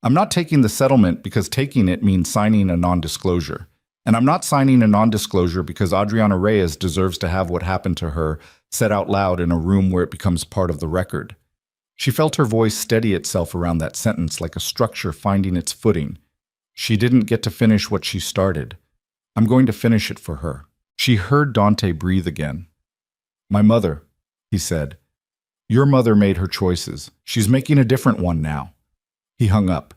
I'm not taking the settlement because taking it means signing a non-disclosure. And I'm not signing a non-disclosure because Adriana Reyes deserves to have what happened to her said out loud in a room where it becomes part of the record. She felt her voice steady itself around that sentence like a structure finding its footing. She didn't get to finish what she started. I'm going to finish it for her. She heard Dante breathe again. My mother, he said. Your mother made her choices. She's making a different one now. He hung up.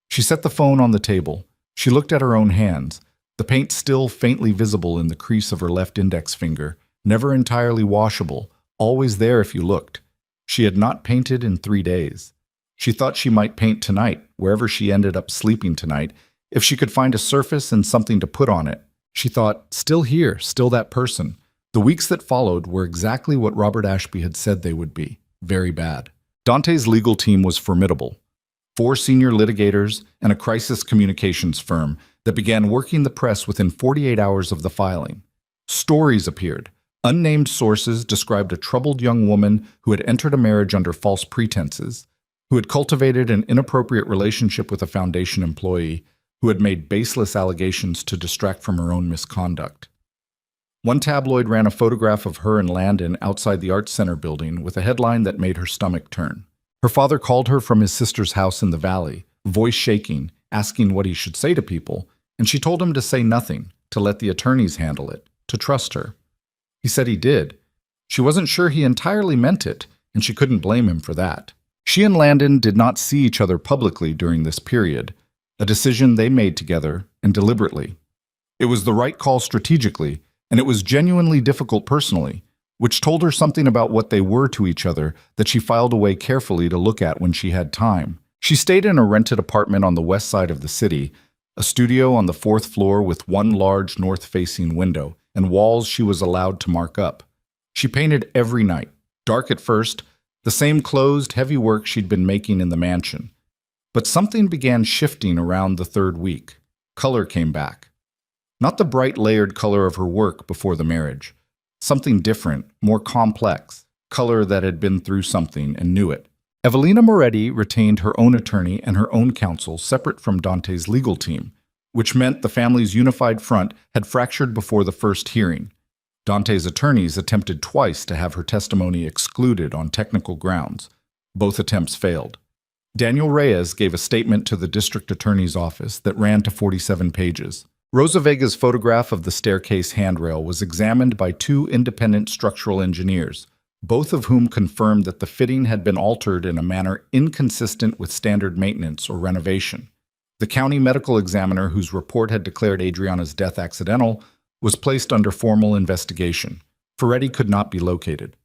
She set the phone on the table. She looked at her own hands, the paint still faintly visible in the crease of her left index finger, never entirely washable, always there if you looked. She had not painted in 3 days. She thought she might paint tonight, wherever she ended up sleeping tonight, if she could find a surface and something to put on it. She thought, still here, still that person. The weeks that followed were exactly what Robert Ashby had said they would be. Very bad. Dante's legal team was formidable. 4 senior litigators and a crisis communications firm that began working the press within 48 hours of the filing. Stories appeared. Unnamed sources described a troubled young woman who had entered a marriage under false pretenses, who had cultivated an inappropriate relationship with a foundation employee, who had made baseless allegations to distract from her own misconduct. One tabloid ran a photograph of her and Landon outside the Arts Center building with a headline that made her stomach turn. Her father called her from his sister's house in the valley, voice shaking, asking what he should say to people, and she told him to say nothing, to let the attorneys handle it, to trust her. He said he did. She wasn't sure he entirely meant it, and she couldn't blame him for that. She and Landon did not see each other publicly during this period, a decision they made together and deliberately. It was the right call strategically, and it was genuinely difficult personally, which told her something about what they were to each other that she filed away carefully to look at when she had time. She stayed in a rented apartment on the west side of the city, a studio on the 4th floor with one large north-facing window, and walls she was allowed to mark up. She painted every night, dark at first, the same closed, heavy work she'd been making in the mansion. But something began shifting around the 3rd week. Color came back. Not the bright, layered color of her work before the marriage. Something different, more complex, color that had been through something and knew it. Evelina Moretti retained her own attorney and her own counsel separate from Dante's legal team, which meant the family's unified front had fractured before the first hearing. Dante's attorneys attempted twice to have her testimony excluded on technical grounds. Both attempts failed. Daniel Reyes gave a statement to the district attorney's office that ran to 47 pages. Rosa Vega's photograph of the staircase handrail was examined by 2 independent structural engineers, both of whom confirmed that the fitting had been altered in a manner inconsistent with standard maintenance or renovation. The county medical examiner, whose report had declared Adriana's death accidental, was placed under formal investigation. Ferretti could not be located.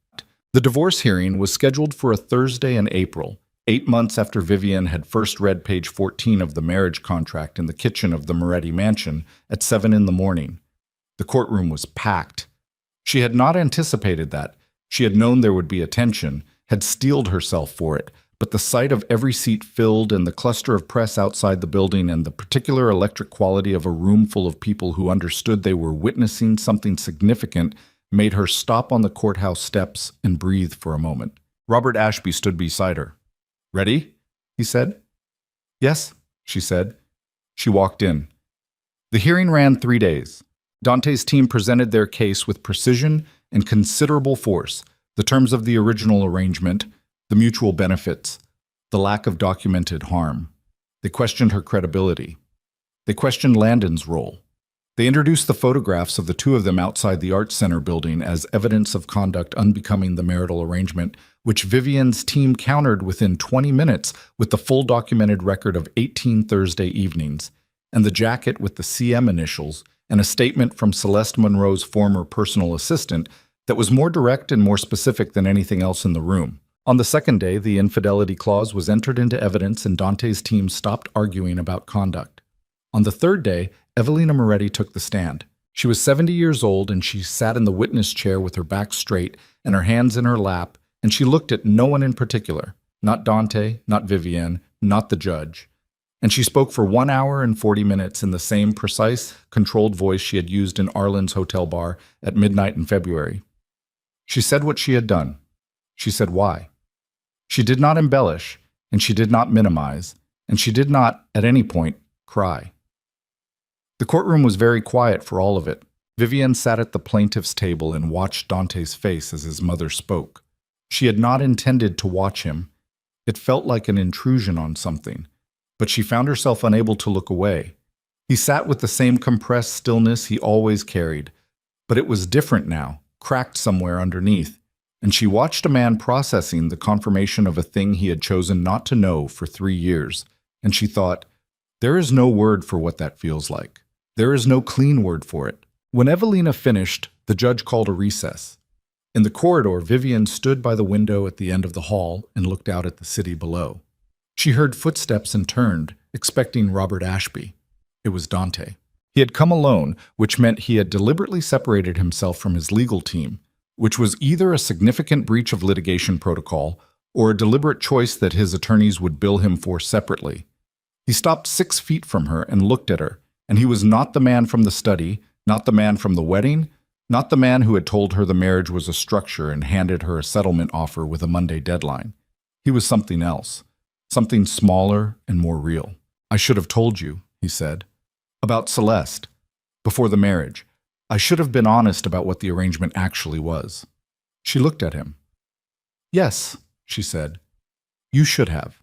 The divorce hearing was scheduled for a Thursday in April, 8 months after Vivian had first read page 14 of the marriage contract in the kitchen of the Moretti mansion at 7 in the morning. The courtroom was packed. She had not anticipated that. She had known there would be attention, had steeled herself for it, but the sight of every seat filled and the cluster of press outside the building and the particular electric quality of a room full of people who understood they were witnessing something significant made her stop on the courthouse steps and breathe for a moment. Robert Ashby stood beside her. "Ready?" he said. "Yes," she said. She walked in. The hearing ran 3 days. Dante's team presented their case with precision and considerable force, the terms of the original arrangement, the mutual benefits, the lack of documented harm. They questioned her credibility. They questioned Landon's role. They introduced the photographs of the 2 of them outside the Arts Center building as evidence of conduct unbecoming the marital arrangement, which Vivian's team countered within 20 minutes with the full documented record of 18 Thursday evenings, and the jacket with the CM initials, and a statement from Celeste Monroe's former personal assistant that was more direct and more specific than anything else in the room. On the second day, the infidelity clause was entered into evidence and Dante's team stopped arguing about conduct. On the third day, Evelina Moretti took the stand. She was 70 years old and she sat in the witness chair with her back straight and her hands in her lap, and she looked at no one in particular, not Dante, not Vivian, not the judge. And she spoke for 1 hour and 40 minutes in the same precise, controlled voice she had used in Arlen's hotel bar at midnight in February. She said what she had done. She said why. She did not embellish, and she did not minimize, and she did not, at any point, cry. The courtroom was very quiet for all of it. Vivian sat at the plaintiff's table and watched Dante's face as his mother spoke. She had not intended to watch him. It felt like an intrusion on something, but she found herself unable to look away. He sat with the same compressed stillness he always carried, but it was different now, cracked somewhere underneath, and she watched a man processing the confirmation of a thing he had chosen not to know for 3 years, and she thought, there is no word for what that feels like. There is no clean word for it. When Evelina finished, the judge called a recess. In the corridor, Vivian stood by the window at the end of the hall and looked out at the city below. She heard footsteps and turned, expecting Robert Ashby. It was Dante. He had come alone, which meant he had deliberately separated himself from his legal team, which was either a significant breach of litigation protocol or a deliberate choice that his attorneys would bill him for separately. He stopped 6 feet from her and looked at her, And he was not the man from the study, not the man from the wedding, not the man who had told her the marriage was a structure and handed her a settlement offer with a Monday deadline. He was something else, something smaller and more real. I should have told you, he said, about Celeste, before the marriage. I should have been honest about what the arrangement actually was. She looked at him. Yes, she said, you should have.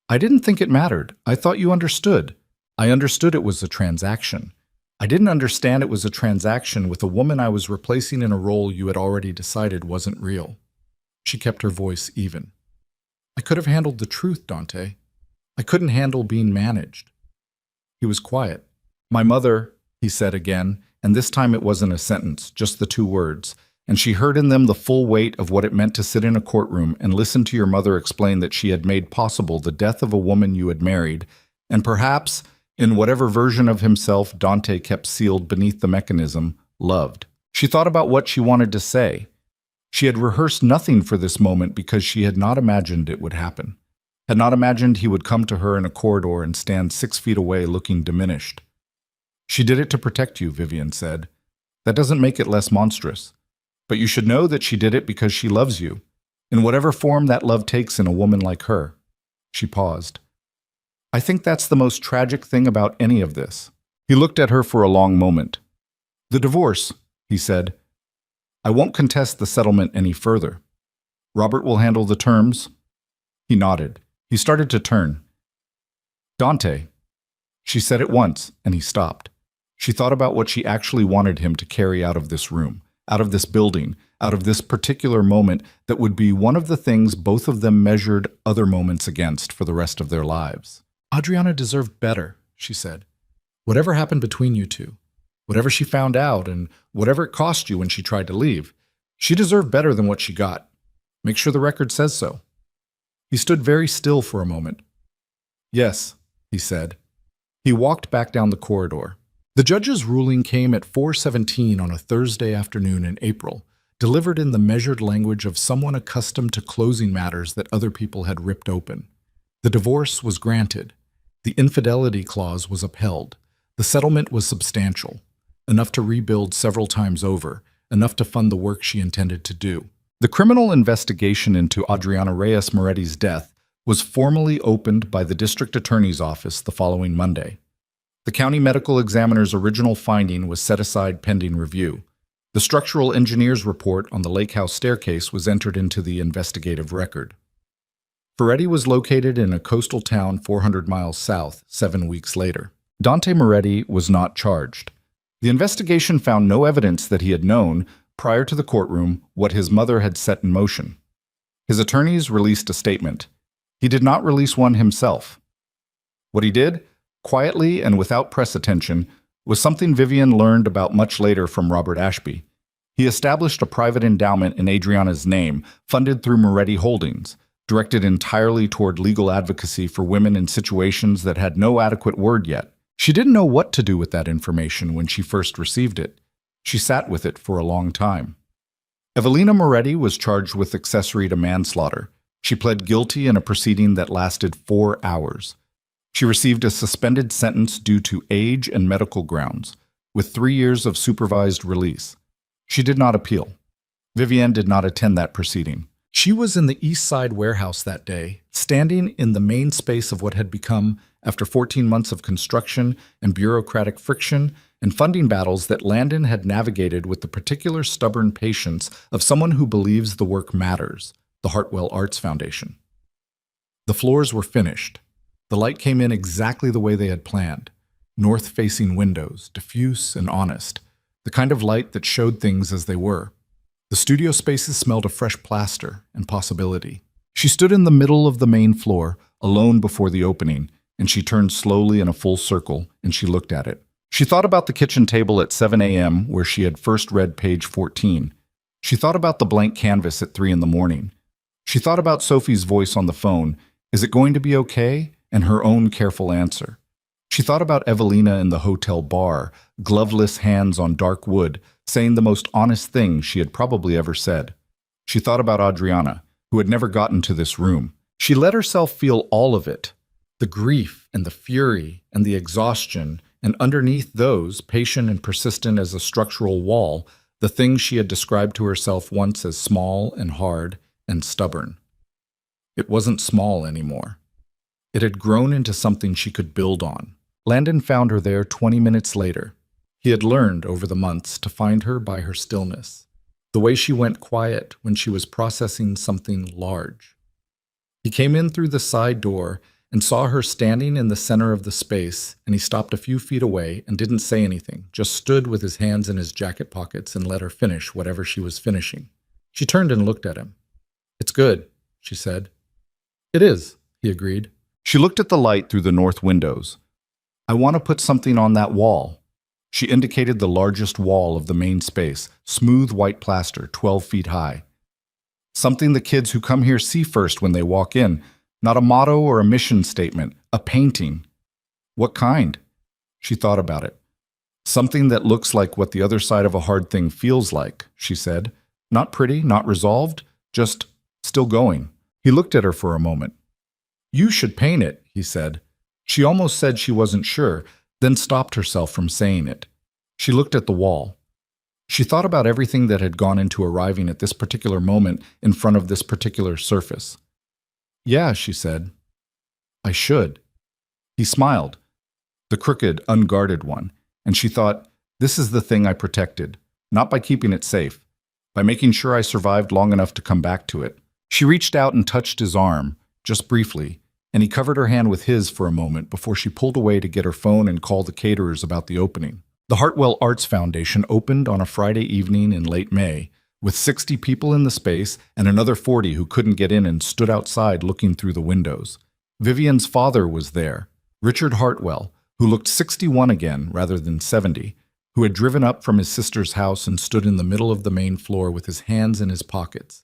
I didn't think it mattered. I thought you understood. I understood it was a transaction. I didn't understand it was a transaction with a woman I was replacing in a role you had already decided wasn't real. She kept her voice even. I could have handled the truth, Dante. I couldn't handle being managed. He was quiet. My mother, he said again, and this time it wasn't a sentence, just the two words, and she heard in them the full weight of what it meant to sit in a courtroom and listen to your mother explain that she had made possible the death of a woman you had married, and perhaps, in whatever version of himself Dante kept sealed beneath the mechanism, loved. She thought about what she wanted to say. She had rehearsed nothing for this moment because she had not imagined it would happen, had not imagined he would come to her in a corridor and stand 6 feet away looking diminished. She did it to protect you, Vivian said. That doesn't make it less monstrous. But you should know that she did it because she loves you, in whatever form that love takes in a woman like her. She paused. I think that's the most tragic thing about any of this. He looked at her for a long moment. The divorce, he said. I won't contest the settlement any further. Robert will handle the terms. He nodded. He started to turn. Dante. She said it once, and he stopped. She thought about what she actually wanted him to carry out of this room, out of this building, out of this particular moment that would be one of the things both of them measured other moments against for the rest of their lives. Adriana deserved better, she said. Whatever happened between you two, whatever she found out, and whatever it cost you when she tried to leave, she deserved better than what she got. Make sure the record says so. He stood very still for a moment. Yes, he said. He walked back down the corridor. The judge's ruling came at 4:17 on a Thursday afternoon in April, delivered in the measured language of someone accustomed to closing matters that other people had ripped open. The divorce was granted. The infidelity clause was upheld. The settlement was substantial, enough to rebuild several times over, enough to fund the work she intended to do. The criminal investigation into Adriana Reyes Moretti's death was formally opened by the district attorney's office the following Monday. The county medical examiner's original finding was set aside pending review. The structural engineer's report on the lake house staircase was entered into the investigative record. Moretti was located in a coastal town 400 miles south 7 weeks later. Dante Moretti was not charged. The investigation found no evidence that he had known, prior to the courtroom, what his mother had set in motion. His attorneys released a statement. He did not release one himself. What he did, quietly and without press attention, was something Vivian learned about much later from Robert Ashby. He established a private endowment in Adriana's name, funded through Moretti Holdings, directed entirely toward legal advocacy for women in situations that had no adequate word yet. She didn't know what to do with that information when she first received it. She sat with it for a long time. Evelina Moretti was charged with accessory to manslaughter. She pled guilty in a proceeding that lasted 4 hours. She received a suspended sentence due to age and medical grounds, with 3 years of supervised release. She did not appeal. Vivienne did not attend that proceeding. She was in the East Side warehouse that day, standing in the main space of what had become, after 14 months of construction and bureaucratic friction and funding battles that Landon had navigated with the particular stubborn patience of someone who believes the work matters, the Hartwell Arts Foundation. The floors were finished. The light came in exactly the way they had planned, north-facing windows, diffuse and honest, the kind of light that showed things as they were. The studio spaces smelled of fresh plaster and possibility. She stood in the middle of the main floor, alone before the opening, and she turned slowly in a full circle, and she looked at it. She thought about the kitchen table at 7 a.m. where she had first read page 14. She thought about the blank canvas at 3 in the morning. She thought about Sophie's voice on the phone, "Is it going to be okay?" and her own careful answer. She thought about Evelina in the hotel bar, gloveless hands on dark wood, saying the most honest thing she had probably ever said. She thought about Adriana, who had never gotten to this room. She let herself feel all of it, the grief and the fury and the exhaustion and underneath those, patient and persistent as a structural wall, the things she had described to herself once as small and hard and stubborn. It wasn't small anymore. It had grown into something she could build on. Landon found her there 20 minutes later. He had learned over the months to find her by her stillness, the way she went quiet when she was processing something large. He came in through the side door and saw her standing in the center of the space, and he stopped a few feet away and didn't say anything, just stood with his hands in his jacket pockets and let her finish whatever she was finishing. She turned and looked at him. "It's good," she said. "It is," he agreed. She looked at the light through the north windows. "I want to put something on that wall." She indicated the largest wall of the main space, smooth white plaster, 12 feet high. "Something the kids who come here see first when they walk in. Not a motto or a mission statement, a painting." "What kind?" She thought about it. "Something that looks like what the other side of a hard thing feels like," she said. "Not pretty, not resolved, just still going." He looked at her for a moment. "You should paint it," he said. She almost said she wasn't sure, then stopped herself from saying it. She looked at the wall. She thought about everything that had gone into arriving at this particular moment in front of this particular surface. "Yeah," she said. "I should." He smiled, the crooked, unguarded one, and she thought, this is the thing I protected, not by keeping it safe, by making sure I survived long enough to come back to it. She reached out and touched his arm, just briefly, and he covered her hand with his for a moment before she pulled away to get her phone and call the caterers about the opening. The Hartwell Arts Foundation opened on a Friday evening in late May, with 60 people in the space and another 40 who couldn't get in and stood outside looking through the windows. Vivian's father was there, Richard Hartwell, who looked 61 again rather than 70, who had driven up from his sister's house and stood in the middle of the main floor with his hands in his pockets,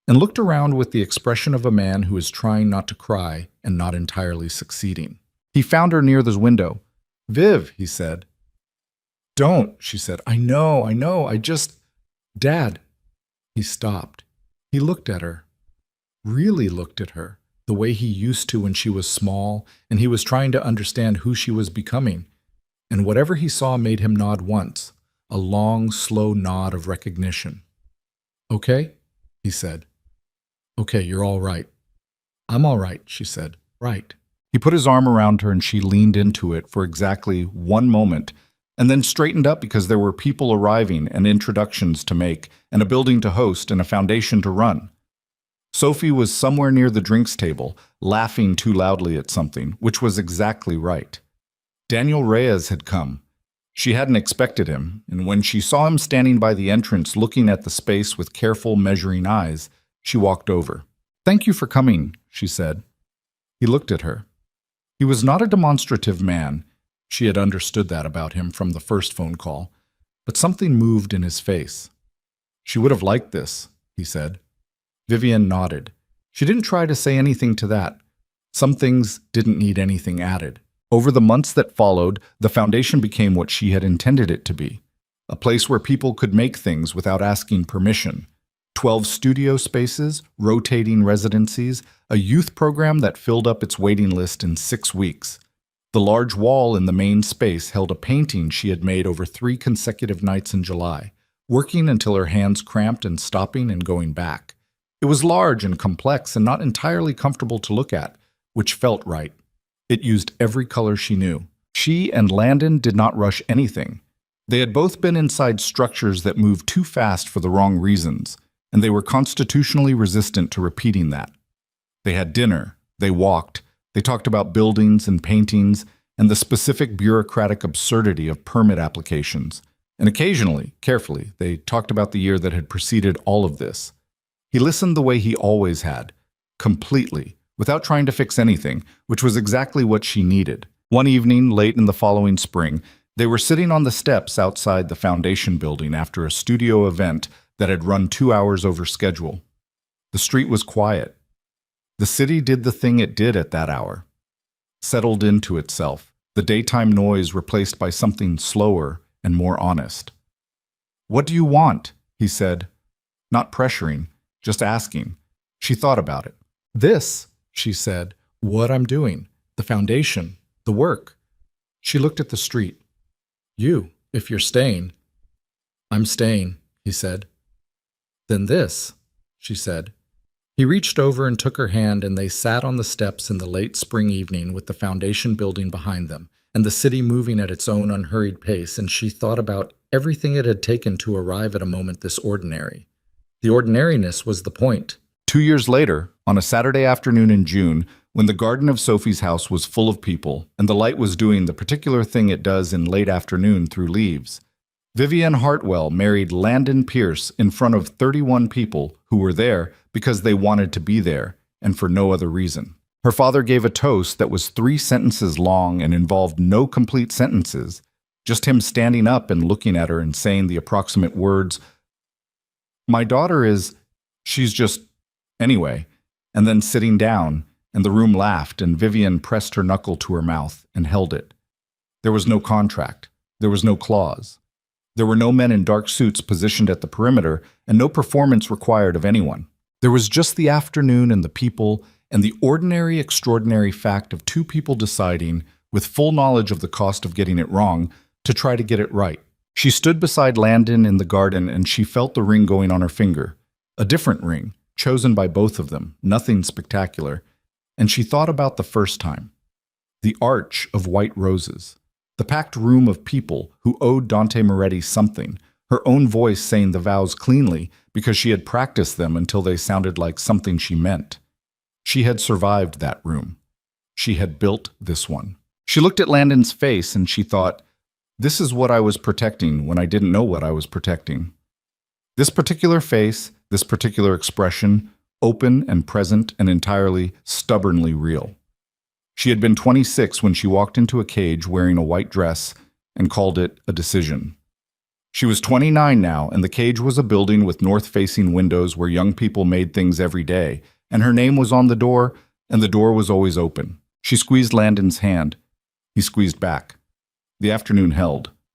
and looked around with the expression of a man who is trying not to cry and not entirely succeeding. He found her near the window. "Viv," he said. "Don't," she said. I know, I just... Dad." He stopped. He looked at her. Really looked at her, the way he used to when she was small, and he was trying to understand who she was becoming. And whatever he saw made him nod once, a long, slow nod of recognition. "Okay?" he said. "Okay, you're all right." "I'm all right," she said. "Right." He put his arm around her and she leaned into it for exactly 1 moment, and then straightened up because there were people arriving and introductions to make, and a building to host and a foundation to run. Sophie was somewhere near the drinks table, laughing too loudly at something, which was exactly right. Daniel Reyes had come. She hadn't expected him, and when she saw him standing by the entrance looking at the space with careful, measuring eyes, she walked over. "Thank you for coming," she said. He looked at her. He was not a demonstrative man. She had understood that about him from the first phone call, but something moved in his face. "She would have liked this," he said. Vivian nodded. She didn't try to say anything to that. Some things didn't need anything added. Over the months that followed, the foundation became what she had intended it to be, a place where people could make things without asking permission. 12 studio spaces, rotating residencies, a youth program that filled up its waiting list in 6 weeks. The large wall in the main space held a painting she had made over 3 consecutive nights in July, working until her hands cramped and stopping and going back. It was large and complex and not entirely comfortable to look at, which felt right. It used every color she knew. She and Landon did not rush anything. They had both been inside structures that moved too fast for the wrong reasons, and they were constitutionally resistant to repeating that. They had dinner, they walked, they talked about buildings and paintings and the specific bureaucratic absurdity of permit applications, and occasionally, carefully, they talked about the year that had preceded all of this. He listened the way he always had, completely, without trying to fix anything, which was exactly what she needed. One evening, late in the following spring, they were sitting on the steps outside the foundation building after a studio event that had run 2 hours over schedule. The street was quiet. The city did the thing it did at that hour. Settled into itself, the daytime noise replaced by something slower and more honest. "What do you want?" he said, not pressuring, just asking. She thought about it. "This," she said, "what I'm doing, the foundation, the work." She looked at the street. You, if you're staying. I'm staying, he said. Then this, she said. He reached over and took her hand, and they sat on the steps in the late spring evening with the foundation building behind them, and the city moving at its own unhurried pace, and she thought about everything it had taken to arrive at a moment this ordinary. The ordinariness was the point. 2 years later, on a Saturday afternoon in June, when the garden of Sophie's house was full of people, and the light was doing the particular thing it does in late afternoon through leaves, Vivian Hartwell married Landon Pierce in front of 31 people who were there because they wanted to be there and for no other reason. Her father gave a toast that was 3 sentences long and involved no complete sentences, just him standing up and looking at her and saying the approximate words, "My daughter is, she's just, anyway," and then sitting down, and the room laughed, and Vivian pressed her knuckle to her mouth and held it. There was no contract. There was no clause. There were no men in dark suits positioned at the perimeter, and no performance required of anyone. There was just the afternoon and the people, and the ordinary, extraordinary fact of 2 people deciding, with full knowledge of the cost of getting it wrong, to try to get it right. She stood beside Landon in the garden, and she felt the ring going on her finger. A different ring, chosen by both of them, nothing spectacular. And she thought about the first time. The arch of white roses. The packed room of people who owed Dante Moretti something, her own voice saying the vows cleanly because she had practiced them until they sounded like something she meant. She had survived that room. She had built this one. She looked at Landon's face and she thought, this is what I was protecting when I didn't know what I was protecting. This particular face, this particular expression, open and present and entirely, stubbornly real. She had been 26 when she walked into a cage wearing a white dress and called it a decision. She was 29 now, and the cage was a building with north-facing windows where young people made things every day, and her name was on the door, and the door was always open. She squeezed Landon's hand. He squeezed back. The afternoon held.